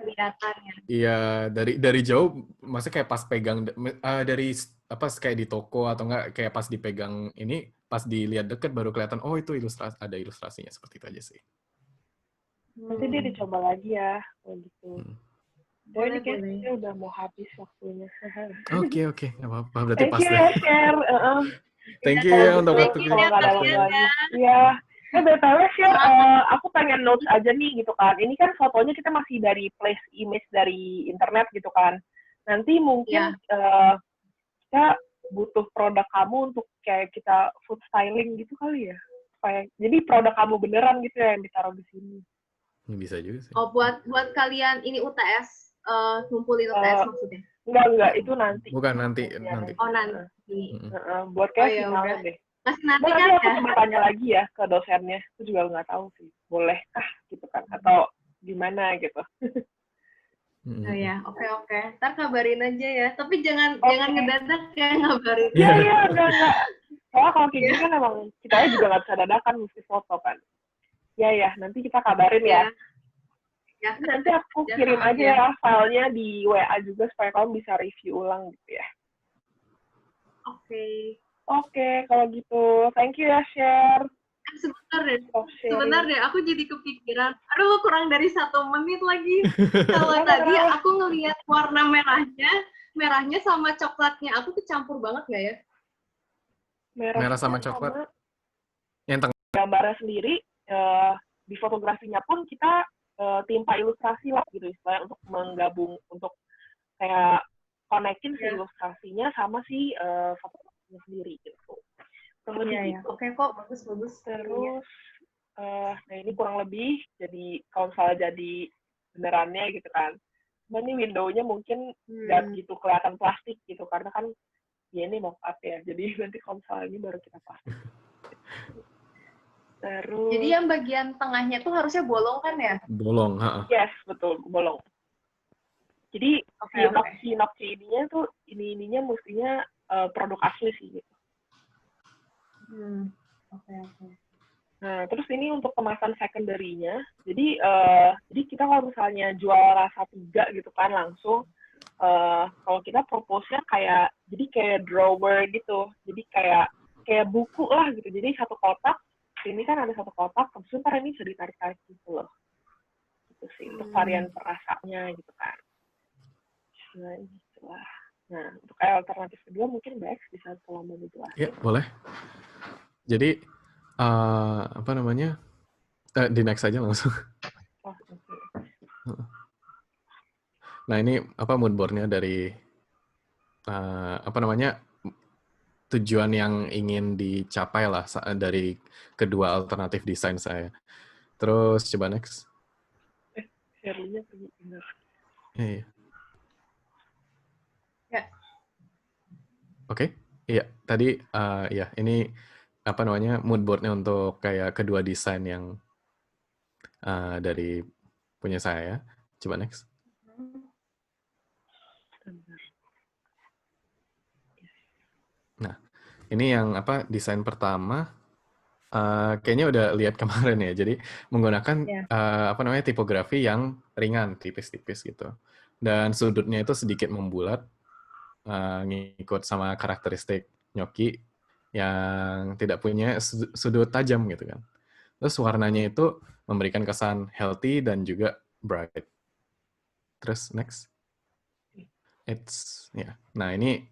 Iya, dari jauh, maksudnya kayak pas pegang, dari kayak di toko atau enggak, kayak pas dipegang ini, pas dilihat deket baru kelihatan, oh itu ada ilustrasinya, seperti itu aja sih. Nanti dia dicoba lagi ya, kalau gitu. Ini kayaknya udah mau habis waktunya. Oke, nggak apa-apa, berarti pas deh. Thank you ya, share. Thank you ya untuk waktunya. Iya. BTW share, aku pengen notes aja nih gitu kan. Ini kan fotonya kita masih dari place image dari internet gitu kan. Nanti mungkin kita butuh produk kamu untuk kayak kita food styling gitu kali ya. Jadi produk kamu beneran gitu ya yang ditaruh di sini. Bisa juga sih. Oh, buat kalian ini UTS, ngumpulin UTS maksudnya? Enggak, itu nanti. Bukan, nanti. Oh, nanti. Buat kayak finalnya deh. Nanti kan aku coba tanya lagi ya ke dosennya. Aku juga nggak tahu sih. Bolehkah gitu kan? Atau gimana gitu. Oh ya, oke. Ntar kabarin aja ya. Tapi jangan ngedadak ya ngabarin. Iya, enggak. Soalnya kalau kayak gini kan emang kita juga nggak bisa dadakan, mesti foto kan. Ya, nanti kita kabarin ya. Nanti aku kirim aja ya filenya di WA juga supaya kamu bisa review ulang gitu ya. Oke, kalau gitu. Thank you ya, Share. Sebentar deh, aku jadi kepikiran. Aduh, kurang dari 1 menit lagi. Kalau tadi aku ngelihat warna merahnya sama coklatnya, aku tuh campur banget nggak ya? Merah sama coklat. Yang tengah. Gambarnya sendiri, di fotografinya pun kita timpa ilustrasi lah gitu, istilahnya untuk menggabung, untuk kayak konekin si ilustrasinya sama si fotografinya sendiri gitu. Iya. Oke kok, bagus. Terus, nah ini kurang lebih, jadi kalau misalnya jadi benerannya gitu kan. Cuma ini window-nya mungkin nggak gitu kelihatan plastik gitu, karena kan ya ini mock-up ya, jadi nanti kalau misalnya ini baru kita plastik. Terus. Jadi yang bagian tengahnya tuh harusnya bolong kan ya? Bolong, Yes, betul, bolong. Jadi si nokci ininya tuh, ininya mestinya produk asli sih gitu. Oke. Nah, terus ini untuk kemasan secondary-nya. Jadi kita kalau misalnya jual rasa 3 gitu kan langsung, kalau kita propose-nya kayak drawer gitu. Jadi kayak buku lah gitu. Jadi satu kotak, ini kan ada satu kotak, terus ntar ini bisa ditarik-tarik gitu loh. Gitu sih, untuk varian perasanya gitu kan. Nah, gitu lah. Nah, untuk alternatif kedua mungkin Bex bisa tolong menjelaskan. Ya, boleh. Jadi, di next aja langsung. Nah, ini mood board-nya dari, tujuan yang ingin dicapai lah dari kedua alternatif desain saya. Terus coba next. Shirley-nya pergi bener. Iya. Ya. Oke. Iya, tadi ya ini apa namanya mood board-nya untuk kayak kedua desain yang dari punya saya. Coba next. Nah, ini yang apa desain pertama. Kayaknya udah lihat kemarin ya. Jadi menggunakan apa namanya tipografi yang ringan, tipis-tipis gitu. Dan sudutnya itu sedikit membulat, ngikut sama karakteristik Gnocchi yang tidak punya sudut tajam gitu kan. Terus warnanya itu memberikan kesan healthy dan juga bright. Terus next. Nah ini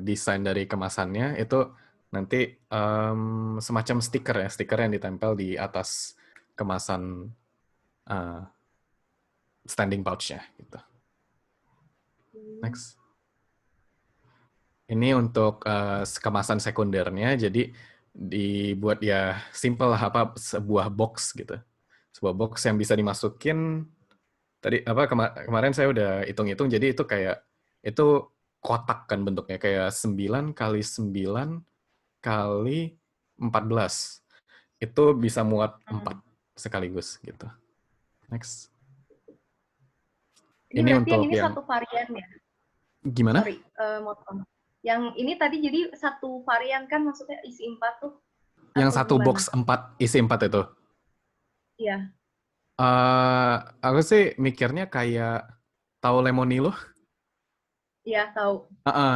desain dari kemasannya itu nanti semacam stiker yang ditempel di atas kemasan standing pouch-nya gitu. Next. Ini untuk kemasan sekundernya, jadi dibuat ya simple lah, apa sebuah box gitu. Sebuah box yang bisa dimasukin. Tadi apa kemarin saya udah hitung-hitung, jadi itu kayak itu kotak kan bentuknya kayak 9 kali 9 kali 14. Itu bisa muat 4 sekaligus gitu. Next. Ini Ini berarti untuk yang ini yang satu varian ya? gimana? Sorry, motong. Yang ini tadi jadi satu varian kan, maksudnya isi 4 tuh? Yang Atau satu gimana? box 4, isi 4 itu? Iya. Aku sih mikirnya kayak tahu Lemonilo? Iya, tahu.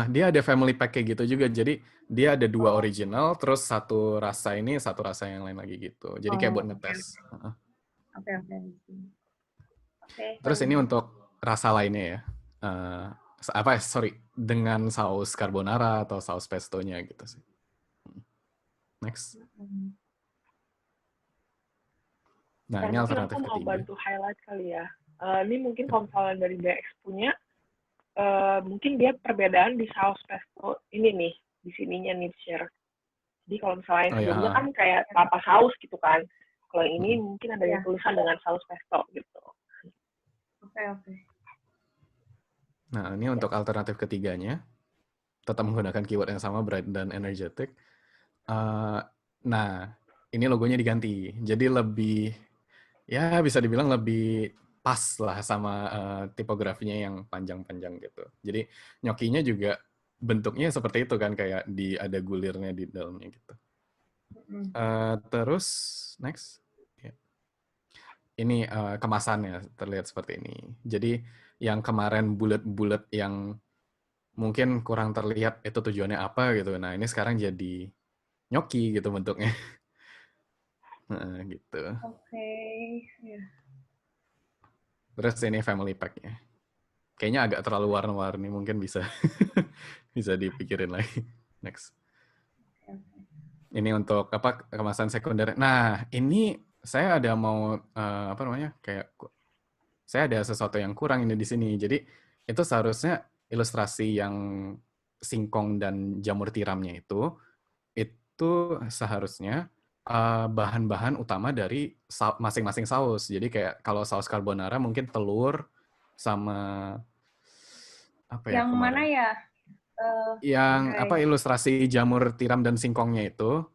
Dia ada family pack kayak gitu juga. Jadi dia ada 2 original, terus satu rasa ini, satu rasa yang lain lagi gitu. Jadi kayak buat ngetes. Oke. Terus ini untuk rasa lainnya ya. Dengan saus carbonara atau saus pesto-nya gitu sih. Next. Nah, ini Karena alternatif aku mau ketiga. bantu highlight kali ya. Ini mungkin kalau misalnya dari DX punya, mungkin dia perbedaan di saus pesto ini nih, di sininya nih share. Jadi kalau misalnya sebelumnya kan kayak tanpa saus gitu kan. Kalau ini mungkin ada yang tulisan dengan saus pesto gitu. Oke. Nah, ini untuk alternatif ketiganya. Tetap menggunakan keyword yang sama, bright dan energetic. Nah, ini logonya diganti. Jadi lebih, ya bisa dibilang lebih pas lah sama tipografinya yang panjang-panjang gitu. Jadi Gnocchi-nya juga bentuknya seperti itu kan, kayak ada gulirnya di dalamnya gitu. Terus next. Ini kemasannya terlihat seperti ini. Jadi yang kemarin bulat-bulat yang mungkin kurang terlihat itu tujuannya apa gitu. Nah ini sekarang jadi Gnocchi gitu bentuknya. Nah, gitu. Oke. Terus ini family pack-nya. Kayaknya agak terlalu warna-warni, mungkin bisa bisa dipikirin lagi. Next. Ini untuk apa kemasan sekunder. Nah, ini saya ada mau saya ada sesuatu yang kurang ini di sini. Jadi itu seharusnya ilustrasi yang singkong dan jamur tiramnya itu seharusnya bahan-bahan utama dari masing-masing saus. Jadi kayak kalau saus carbonara mungkin telur sama apa ya Yang kemarin? mana ya? Ilustrasi jamur tiram dan singkongnya itu.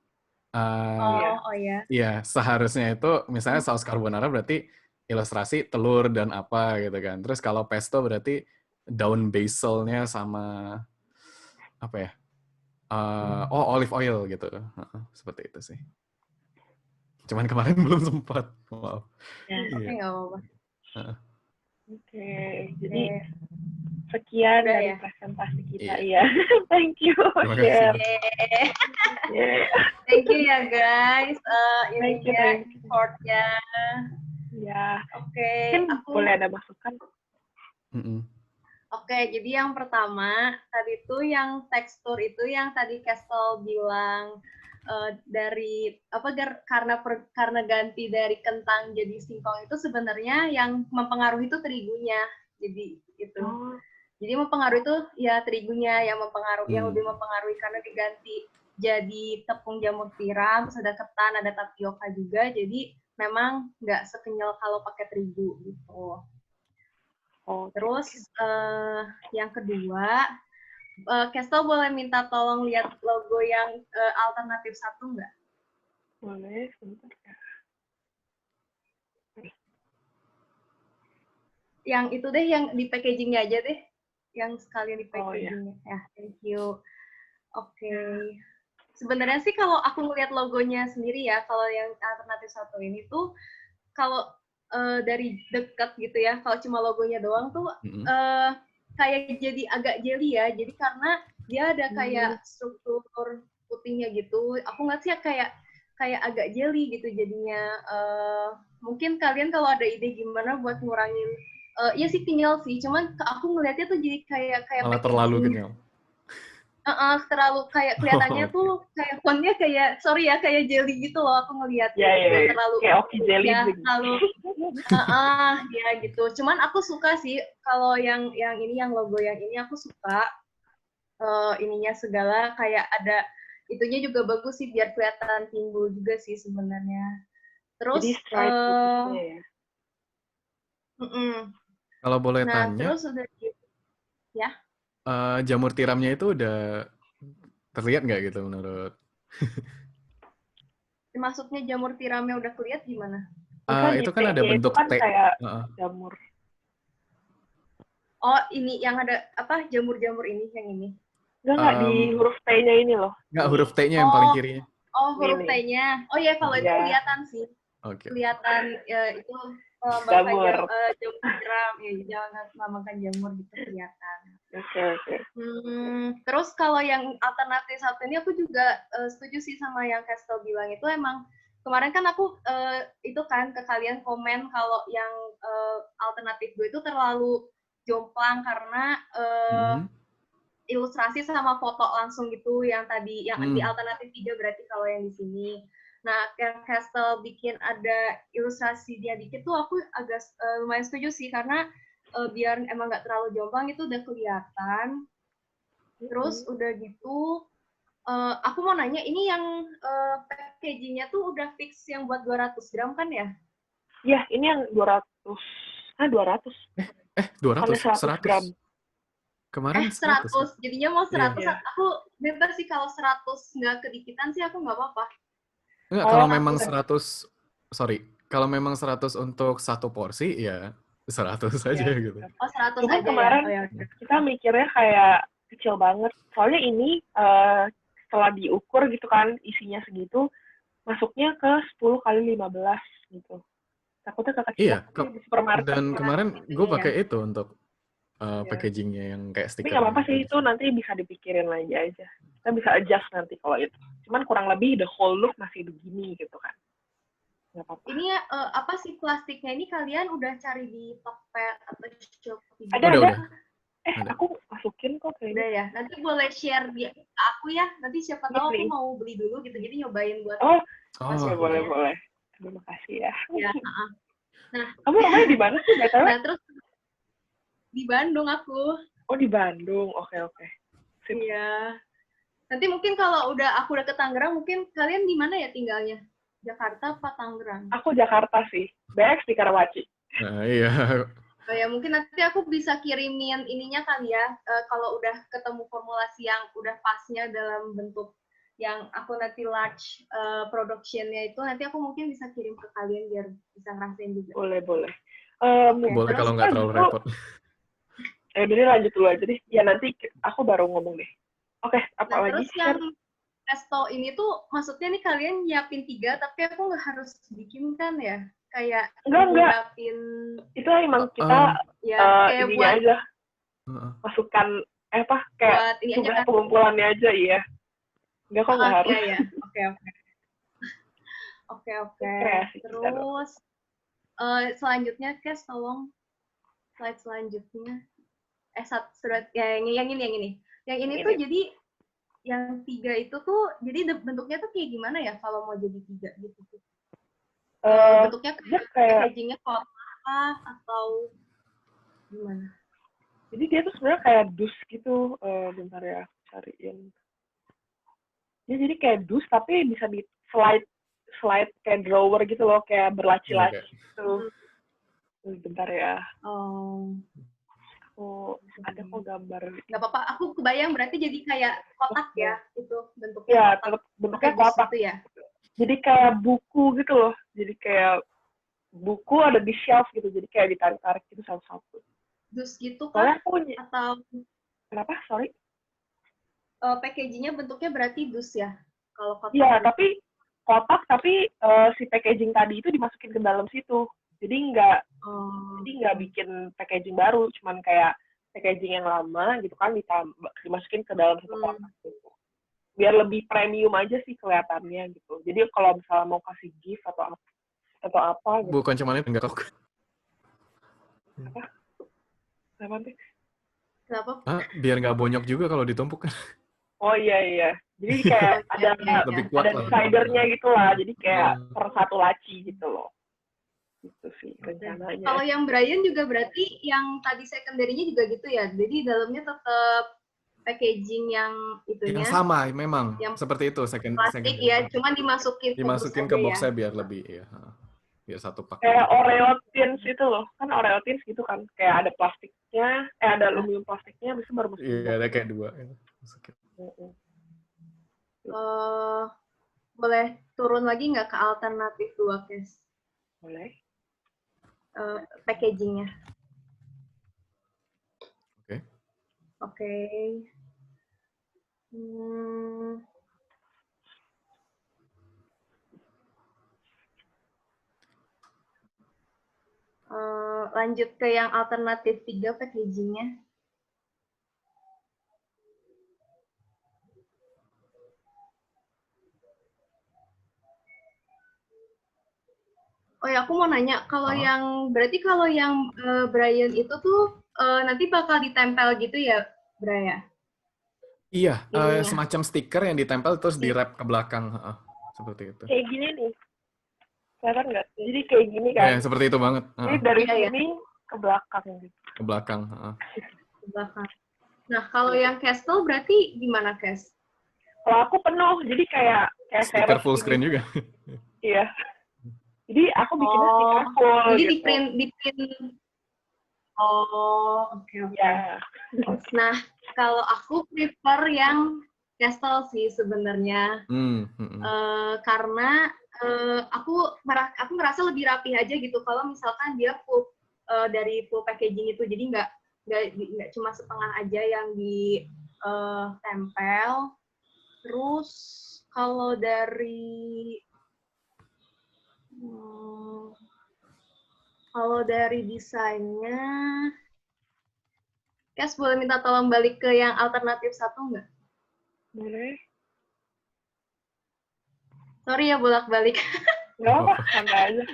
Ya. Iya, seharusnya itu misalnya saus carbonara berarti ilustrasi telur dan apa gitu kan. Terus kalau pesto berarti daun basilnya sama apa ya? Olive oil gitu. Seperti itu sih. Cuman kemarin belum sempat. Maaf. Oke, nggak apa-apa. Oke, jadi sekian dari presentasi kita ya. Thank you. Terima kasih. Thank you ya guys. Ini ya report-nya. Ya. Oke. Boleh ada masukan? Oke, jadi yang pertama tadi tuh yang tekstur itu yang tadi Castle bilang dari karena ganti dari kentang jadi singkong itu sebenarnya yang mempengaruhi itu terigunya. Jadi itu. Jadi mempengaruhi itu ya terigunya yang mempengaruhi, yang lebih mempengaruhi karena diganti jadi tepung jamur tiram, terus ada ketan, ada tapioka juga. Jadi memang nggak sekenyal kalau pakai terigu gitu. Terus yang kedua, Kestel boleh minta tolong lihat logo yang alternatif 1 nggak? Boleh, sebentar ya. Yang itu deh, yang di packagingnya aja deh. Yang sekalian di packagingnya. Ya, Thank you. Oke. Sebenarnya sih kalau aku ngeliat logonya sendiri ya, kalau yang alternatif 1 ini tuh, kalau dari dekat gitu ya, kalau cuma logonya doang tuh kayak jadi agak jelly ya. Jadi karena dia ada kayak struktur putihnya gitu. Aku ngeliat sih kayak agak jelly gitu jadinya. Mungkin kalian kalau ada ide gimana buat ngurangin, iya sih kenyal sih. Cuman aku ngeliatnya tuh jadi kayak malah terlalu kenyal. Terlalu kayak kelihatannya tuh kayak fontnya kayak, sorry ya, kayak jelly gitu loh aku ngelihat. Ya. Terlalu kayak oki jelly ya, drink. terlalu ya gitu. Cuman aku suka sih kalau yang ini, yang logo yang ini aku suka. Ininya segala kayak ada itunya juga bagus sih biar kelihatan timbul juga sih sebenarnya. Terus jadi stripe putihnya ya. Kalau boleh nah, tanya, terus udah gitu ya. Jamur tiramnya itu udah terlihat nggak gitu menurut? Maksudnya jamur tiramnya udah kelihatan gimana? Itu kan ada itu bentuk kan T. kayak jamur. Oh, ini yang ada apa, jamur-jamur ini, yang ini? Enggak, di huruf T-nya ini loh. Enggak, huruf T-nya yang paling kirinya. Oh, huruf T-nya. Oh ya, kalau itu kelihatan sih. Kelihatan itu melambangkan jamur tiram. Ya, jangan melambangkan jamur gitu, kelihatan. Oke. Terus kalau yang alternatif 1 ini aku juga setuju sih sama yang Kestel bilang. Itu emang kemarin kan aku itu kan ke kalian komen kalau yang alternatif 2 itu terlalu jomplang karena ilustrasi sama foto langsung gitu, yang tadi yang di alternatif 3 berarti kalau yang di sini. Nah, yang Kestel bikin ada ilustrasinya dikit tuh aku agak lumayan setuju sih, karena biar emang nggak terlalu jomplang itu udah kelihatan. Terus udah gitu, aku mau nanya, ini yang packaging-nya tuh udah fix yang buat 200 gram kan ya? Iya, ini yang 200. 200. 200, 100 gram. Kemarin 100. Jadinya mau 100. Iya. Aku bebas sih kalau 100 nggak kedikitan sih aku nggak apa-apa. Enggak, kalau memang 100, kalau memang 100 untuk satu porsi, ya 100 aja gitu. Oh, 100 Cuman aja kemarin ya? kita mikirnya kayak kecil banget. Soalnya ini setelah diukur gitu kan, isinya segitu, masuknya ke 10 kali 15 gitu. Takutnya kekecilan di supermarket. Dan kemarin gue pakai itu untuk packagingnya yang kayak stiker. Tapi nggak apa-apa sih, itu nanti bisa dipikirin lagi aja. Kita bisa adjust nanti kalau itu. Cuman kurang lebih the whole look masih begini gitu kan. Nggak apa-apa. Ini apa sih plastiknya ini, kalian udah cari di Tokped atau Shopee? Udah. Aku masukin kok kayaknya. Udah ya, nanti boleh share di aku ya. Nanti siapa tahu aku mau beli dulu gitu, jadi nyobain buat. Boleh. Terima kasih ya. Nah, kamu rumahnya di mana sih? Nah, terus di Bandung aku. Oh, di Bandung. Oke. Iya. Nanti mungkin kalau aku udah ke Tangerang, mungkin kalian di mana ya tinggalnya? Jakarta apa Tangerang? Aku Jakarta sih. BX di Karawaci. Iya. Oh ya, mungkin nanti aku bisa kirimin ininya kali ya, kalau udah ketemu formulasi yang udah pasnya dalam bentuk yang aku nanti large production-nya itu, nanti aku mungkin bisa kirim ke kalian biar bisa ngerasain juga. Boleh. Boleh kalau nggak terlalu repot. Udah lanjut dulu aja deh. Ya nanti aku baru ngomong deh. Oke, apa lagi? Terus yang Kesto ini tuh, maksudnya nih kalian nyiapin 3, tapi aku nggak harus bikin kan ya? Kayak nyiapin. Itu emang kita kayak ininya buat aja. Masukkan kayak tugas pengumpulannya aja, iya. Enggak kok nggak harus. Iya. Oke. Terus selanjutnya, Kes, tolong slide selanjutnya. Yang ini. Yang ini tuh jadi yang 3 itu tuh, jadi bentuknya tuh kayak gimana ya kalau mau jadi 3 gitu? Bentuknya kayak packagingnya kotak atau gimana? Jadi dia tuh sebenarnya kayak dus gitu. Bentar ya, cariin. Dia jadi kayak dus tapi bisa di slide kayak drawer gitu loh, kayak berlaci-laci gitu. Bentar ya. Oh, ada kok gambar. Nggak apa-apa, aku kebayang berarti jadi kayak kotak ya, itu bentuknya. Ya, kotak. bentuknya kotak. Gitu ya. Jadi kayak buku gitu loh. Jadi kayak buku ada di shelf gitu, jadi kayak ditarik-tarik gitu satu-satu. Dus gitu Soalnya kan? aku punya. Atau Kenapa? Sorry. Packagingnya bentuknya berarti dus ya? Kalau kotak. Iya, tapi kotak, tapi si packaging tadi itu dimasukin ke dalam situ. Jadi nggak bikin packaging baru, cuman kayak packaging yang lama gitu kan dimasukin ke dalam satu kotak gitu. Biar lebih premium aja sih kelihatannya gitu. Jadi kalau misalnya mau kasih gift atau apa gitu. Bukan cuma itu, enggak kok. Apa? Kenapa sih? Kenapa? Biar nggak bonyok juga kalau ditumpuk kan. Oh iya. Jadi kayak ada dividernya gitu lah. Jadi kayak per satu laci gitu loh. Gitu sih rencananya. Kalau yang Brian juga berarti yang tadi secondary-nya juga gitu ya. Jadi dalamnya tetap packaging yang itunya. Yang sama memang. Yang seperti itu plastik ya, cuman dimasukin ke boxnya ya. Biar lebih ya. Biar satu paket. Kayak Oreo tins itu loh. Kan Oreo tins gitu kan. Kayak ada plastiknya, ada aluminium plastiknya, bisa baru masukin. Iya, ada kayak dua. Masukin. Boleh turun lagi nggak ke alternatif 2, Kes? Boleh. Packagingnya. Oke. Lanjut ke yang alternatif 3 packagingnya. Oh ya, aku mau nanya, kalau berarti kalau yang Brian itu tuh nanti bakal ditempel gitu ya, Brian? Iya, semacam stiker yang ditempel terus di-wrap ke belakang, seperti itu. Kayak gini nih, kelihatan nggak? Jadi kayak gini kan? Seperti itu banget. Jadi dari sini ke belakang gitu. Ke belakang. Ke belakang. Nah, kalau yang Castle berarti gimana, Kes? Kalau aku penuh, jadi kayak stiker full screen juga. Iya. Jadi aku bikinnya stiker full. Jadi gitu. di print. Oke. Yeah. Nah, kalau aku prefer yang Castle sih sebenarnya, karena aku merasa lebih rapi aja gitu. Kalau misalkan dia full dari full packaging itu, jadi nggak cuma setengah aja yang ditempel. Terus kalau dari desainnya, Kes boleh minta tolong balik ke yang alternatif 1 nggak? Boleh. Sorry ya bolak-balik. Nggak apa, santai aja.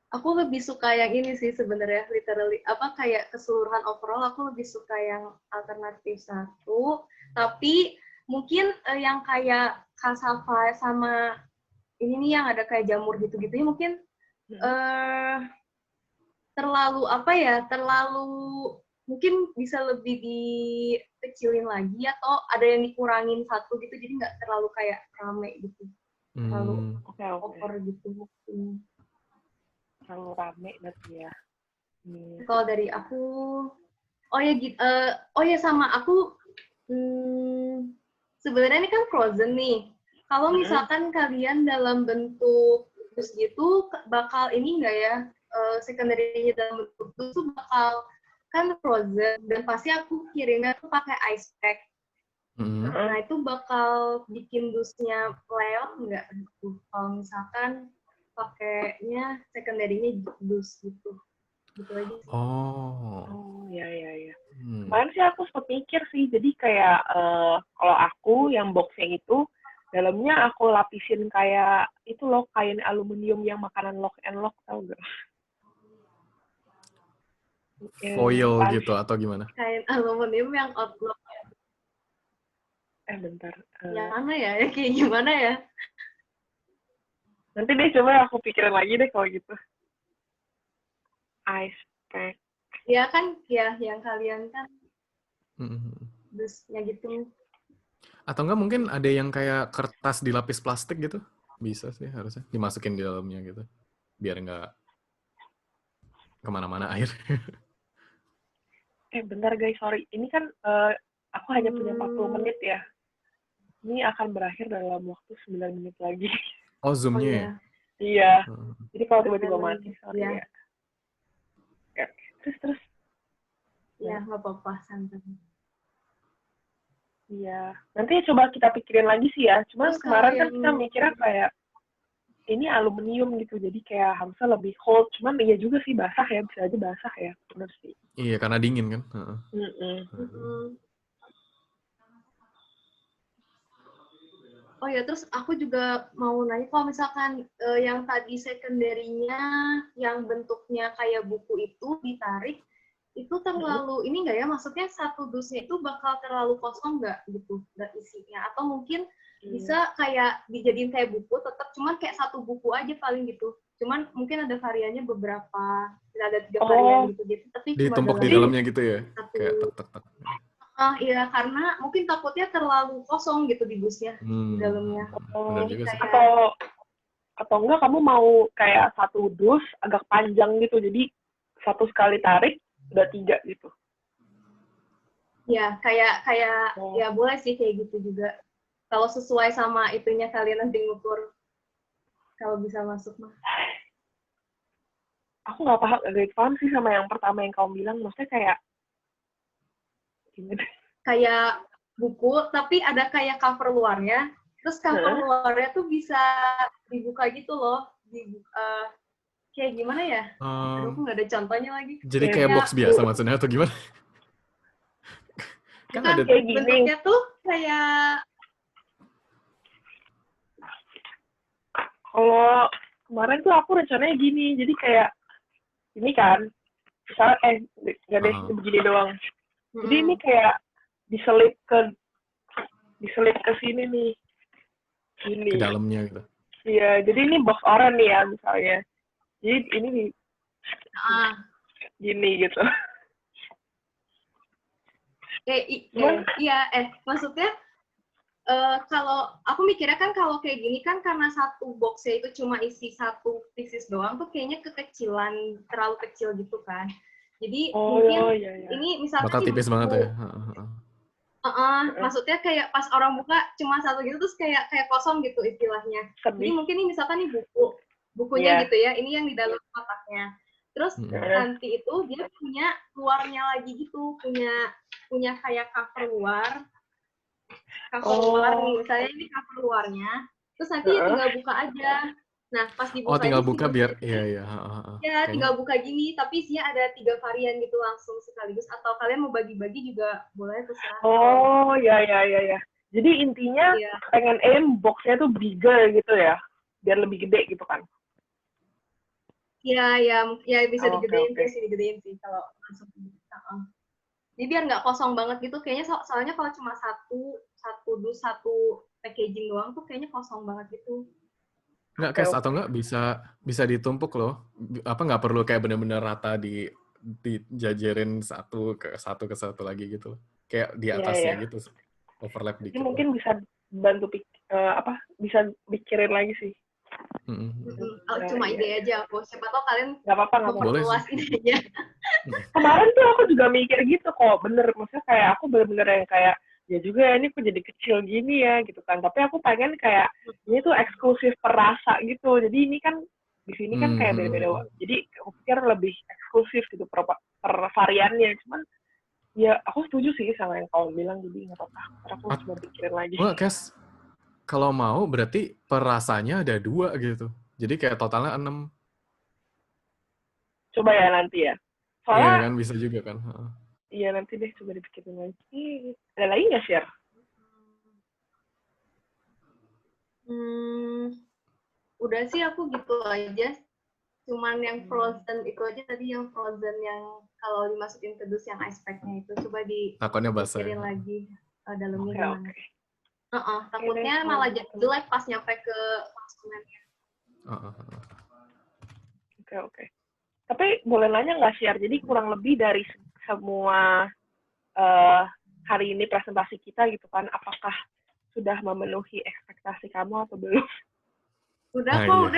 Aku lebih suka yang ini sih sebenarnya, literally kayak keseluruhan overall aku lebih suka yang alternatif 1, tapi mungkin yang kayak cassava sama ini nih yang ada kayak jamur gitu-gitu mungkin terlalu mungkin bisa lebih dikecilin lagi atau ada yang dikurangin satu gitu, jadi nggak terlalu kayak rame gitu, terlalu over gitu mungkin. Terlalu rame berarti ya. Kalau dari aku, sama aku, sebenarnya ini kan frozen nih. Kalau misalkan kalian dalam bentuk dus gitu, bakal ini nggak ya, secondary-nya dalam bentuk dus tuh bakal kan frozen, dan pasti aku kirimnya tuh pakai ice pack. Nah itu bakal bikin dusnya leot nggak? Kalau misalkan pakainya secondary-nya dus gitu aja sih. Iya. Kemarin sih aku sempat mikir sih, jadi kayak kalau aku yang boxnya itu dalamnya aku lapisin kayak itu loh, kain aluminium yang makanan lock and lock, tau gak? Foil gitu atau gimana? Kain aluminium yang outlook. Bentar. Yang mana ya? Kayak gimana ya? Nanti deh coba aku pikirin lagi deh kalau gitu. Ice pack. Ya kan, ya yang kalian kan Mm-mm. dusnya gitu. Atau enggak mungkin ada yang kayak kertas dilapis plastik gitu? Bisa sih harusnya. Dimasukin di dalamnya gitu. Biar nggak kemana-mana air. Bentar guys, sorry. Ini kan aku hanya punya 40 menit ya. Ini akan berakhir dalam waktu 9 menit lagi. Oh, Oh Zoom-nya ya? iya. Iya. Hmm. Jadi kalau tiba-tiba mati, sorry Iya. ya. Oke. Terus. Iya, nggak apa-apa, santai. Iya. Nanti coba kita pikirin lagi sih ya. Cuman Terus kemarin kalau kan kita mikirnya kayak ini aluminium gitu, jadi kayak harusnya lebih cold. Cuman iya juga sih basah ya, bisa aja basah ya. Bener sih. Iya, karena dingin kan. Oh ya, terus aku juga mau nanya kalau misalkan yang tadi secondary-nya yang bentuknya kayak buku itu ditarik, itu terlalu ini nggak ya? Maksudnya satu dusnya itu bakal terlalu kosong nggak gitu, nggak isinya? Atau mungkin bisa kayak dijadiin kayak buku, tetap cuman kayak satu buku aja paling gitu. Cuman mungkin ada variannya beberapa, ada 3 varian gitu. Jadi tapi cuma Ditumpuk di dalamnya gitu ya? Kayak tek-tek-tek. Iya, karena mungkin takutnya terlalu kosong gitu di busnya, di dalamnya. Benar Jadi juga sih. kayak Atau enggak kamu mau kayak satu dus agak panjang gitu, jadi satu sekali tarik udah 3 gitu. ya kayak ya boleh sih kayak gitu juga. Kalau sesuai sama itunya kalian nanti ngukur kalau bisa masuk mah. Aku nggak paham sih sama yang pertama yang kamu bilang, maksudnya kayak gimana? Kayak buku tapi ada kayak cover luarnya, terus cover luarnya tuh bisa dibuka gitu loh, kayak gimana ya? Aduh, aku nggak ada contohnya lagi. Jadi kayak box biasa maksudnya atau gimana? Kan ada kayak gini. Bentuknya tuh kayak kalau kemarin tuh aku rencananya gini, jadi kayak ini kan, misalnya nggak deh begini doang. Jadi ini kayak diselip ke sini nih, gini. Ke dalamnya gitu. Iya, jadi ini box oranye nih ya misalnya. Jadi ini gini gitu. Maksudnya kalau aku mikirnya kan kalau kayak gini kan karena satu boxnya itu cuma isi satu pieces doang tuh kayaknya kekecilan, terlalu kecil gitu kan. Jadi mungkin ini misalnya bakal tipis banget ya. Maksudnya kayak pas orang buka cuma satu gitu terus kayak kosong gitu istilahnya. Jadi mungkin ini misalkan nih bukunya gitu ya, ini yang di dalam kotaknya. Terus nanti itu dia punya luarnya lagi gitu, punya kayak cover luar nih, misalnya ini cover luarnya, terus nanti tinggal buka aja. Nah, pas dibuka tinggal buka biar ya tinggal buka gini, tapi isinya ada 3 varian gitu langsung sekaligus, atau kalian mau bagi-bagi juga boleh terserah. Oh, ya. Jadi intinya pengen boxnya tuh bigger gitu ya, biar lebih gede gitu kan? Ya bisa digedein sih kalau langsung. Jadi biar nggak kosong banget gitu, kayaknya soalnya kalau cuma satu packaging doang tuh kayaknya kosong banget gitu. Nggak, Kes, atau nggak bisa ditumpuk loh. Apa nggak perlu kayak bener-bener rata dijajarin satu ke satu lagi gitu. Kayak di atasnya gitu. Overlap dikit. Ini mungkin bisa bantu bisa pikirin lagi sih. Cuma ide aja aku. Siapa tahu kalian nggak apa-apa. memperluas idenya. Kemarin tuh aku juga mikir gitu kok, bener. Maksudnya kayak aku bener-bener yang kayak ya juga ini kok jadi kecil gini ya gitu kan, tapi aku pengen kayak ini tuh eksklusif perasa gitu, jadi ini kan di sini kan kayak beda-beda, jadi aku pikir lebih eksklusif gitu per variannya. Cuman ya aku setuju sih sama yang kamu bilang, jadi nggak apa-apa, aku cuma pikirin lagi. Kes, kalau mau berarti perasanya ada 2 gitu, jadi kayak totalnya 6. Coba ya nanti ya, soalnya iya kan bisa juga kan. Iya nanti deh coba dipikirin lagi. Ada lagi nggak share? Udah sih aku gitu aja. Cuman yang frozen itu aja tadi, yang frozen yang kalau dimasukin ke dus yang ice pack-nya itu coba dipikirin lagi dalamnya gimana. Takutnya malah jelek pas nyampe ke konsumennya. Oke. Tapi boleh nanya nggak, Share? Jadi kurang lebih dari semua hari ini presentasi kita gitu kan, apakah sudah memenuhi ekspektasi kamu atau belum? Udah kok,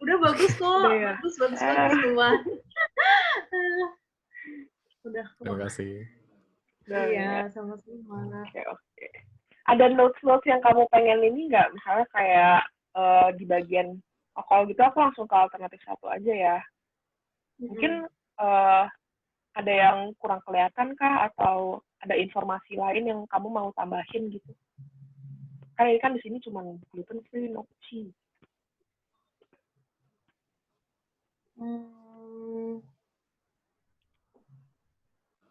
udah bagus kok, ya? bagus semua. Udah kok. Terima kasih. Iya, sama-sama. Oke. Ada notes yang kamu pengen ini nggak? Misalnya kayak di bagian, kalau gitu aku langsung ke alternatif 1 aja ya. Mungkin ada yang kurang kelihatan kah? Atau ada informasi lain yang kamu mau tambahin gitu? Karena ini kan di sini cuma gluten free, no cheese.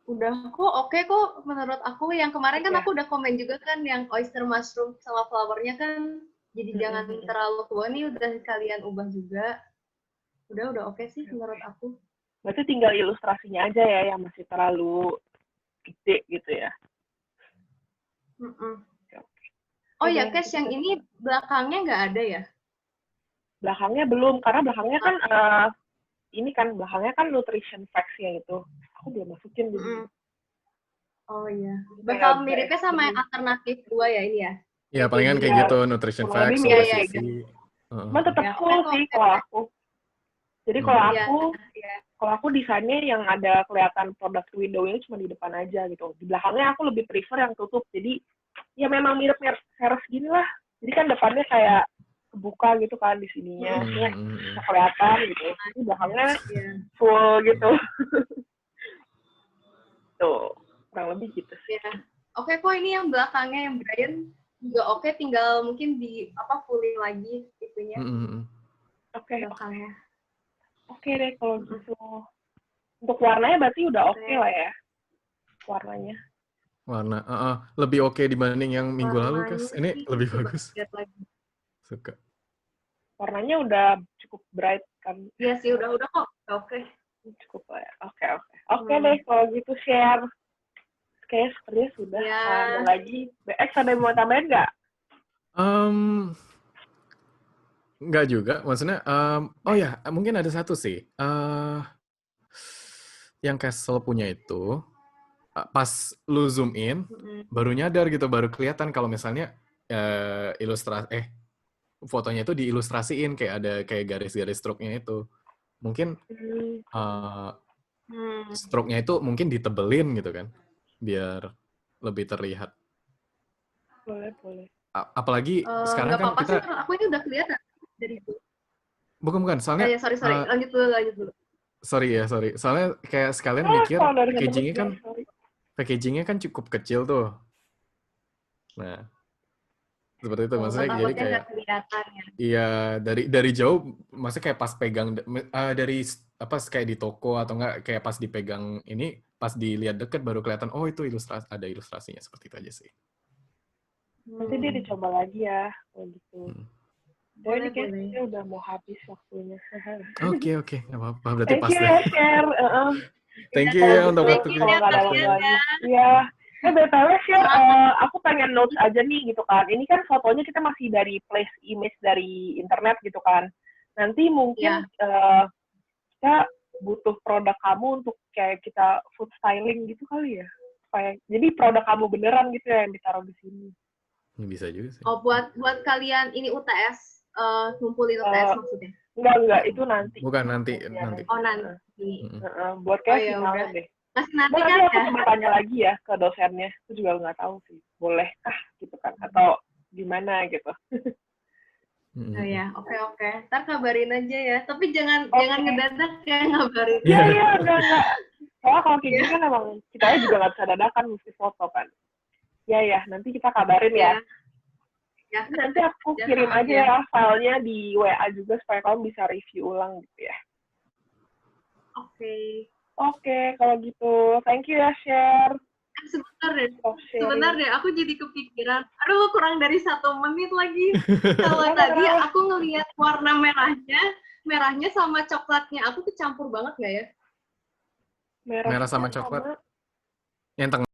Udah kok, oke kok menurut aku. Yang kemarin kan aku udah komen juga kan, yang oyster mushroom sama flowernya kan, jadi jangan terlalu tua nih, udah kalian ubah juga. Udah oke sih menurut aku. Berarti tinggal ilustrasinya aja ya yang masih terlalu gede gitu ya. Oh ya, Cash, yang ini belakangnya nggak ada ya? Belakangnya belum, karena belakangnya kan ini kan belakangnya kan nutrition facts-nya itu. Aku belum masukin jadi. Oh iya. Bakal miripnya sama yang alternatif 2 ya ini ya? Iya, palingan kayak gitu, nutrition facts, komposisi. Cuman tetap full sih kalau aku. Jadi kalau aku desainnya yang ada kelihatan produk window-nya cuma di depan aja gitu. Di belakangnya aku lebih prefer yang tutup. Jadi ya memang mirip Ceres gini lah. Jadi kan depannya kayak kebuka gitu kan di sininya. Bisa kelihatan gitu. Di belakangnya full gitu. Tuh, kurang lebih gitu sih. Ya. Oke kok, ini yang belakangnya yang Brian juga oke, tinggal mungkin di fullin lagi itunya. Oke. Oke deh kalau gitu. Untuk warnanya berarti udah oke lah ya. Warnanya. Warna lebih oke dibanding yang minggu lalu, Kas. Ini lebih bagus. Suka. Warnanya udah cukup bright kan. Iya sih, udah kok. Oke. Cukup lah ya. Oke deh kalau gitu Share. Kayaknya sepertinya sudah. Ada lagi. Ada yang mau tambahin nggak? Nggak juga. Maksudnya, oh ya, mungkin ada satu sih. Yang Castle punya itu, pas lu zoom in, baru nyadar gitu, baru kelihatan kalau misalnya fotonya itu diilustrasiin, kayak ada kayak garis-garis stroke-nya itu. Mungkin stroke-nya itu mungkin ditebelin gitu kan, biar lebih terlihat. Boleh. Apalagi sekarang kan kita... Sih, aku ini udah kelihatan dari itu. Bukan. Soalnya... sorry. Lanjut dulu. Sorry. Soalnya kayak sekalian mikir packagingnya kan cukup kecil tuh. Nah, seperti itu. Maksudnya jadi kayak... Iya, dari jauh, maksudnya kayak pas pegang, dari kayak di toko atau enggak, kayak pas dipegang ini, pas dilihat deket baru kelihatan, oh itu ada ilustrasinya, seperti itu aja sih. Nanti dia dicoba lagi ya, kalau gitu. Ini kayaknya udah mau habis waktunya. Oke, nggak apa-apa, berarti pas deh. Thank you ya, Share. Thank you ya untuk waktu kalau nggak ada waktu lagi. Iya. BTW Share, aku pengen notes aja nih gitu kan. Ini kan fotonya kita masih dari place image dari internet gitu kan. Nanti mungkin kita butuh produk kamu untuk kayak kita food styling gitu kali ya. Jadi produk kamu beneran gitu ya yang ditaruh di sini. Bisa juga sih. Oh, buat kalian ini UTS, ngumpulin UTS maksudnya? Enggak, itu nanti. Bukan nanti. Oh, nanti. Buat kayak finalnya deh. Nanti kan aku coba tanya lagi ya ke dosennya. Aku juga nggak tahu sih. Bolehkah gitu kan? Atau gimana gitu. Oh ya, oke. Ntar kabarin aja ya. Tapi jangan ngedadak ya ngabarin. Iya, enggak. Soalnya kalau kayak gini kan emang kita juga nggak bisa dadakan, mesti foto kan. Ya, nanti kita kabarin ya. Nanti aku kirim aja ya filenya di WA juga supaya kamu bisa review ulang gitu ya. Oke, kalau gitu. Thank you ya, Share. Sebentar deh, aku jadi kepikiran. Aduh, kurang dari 1 menit lagi. Kalau tadi aku ngelihat warna merahnya sama coklatnya, aku kecampur banget nggak ya? Merah sama coklat? Yang tengah.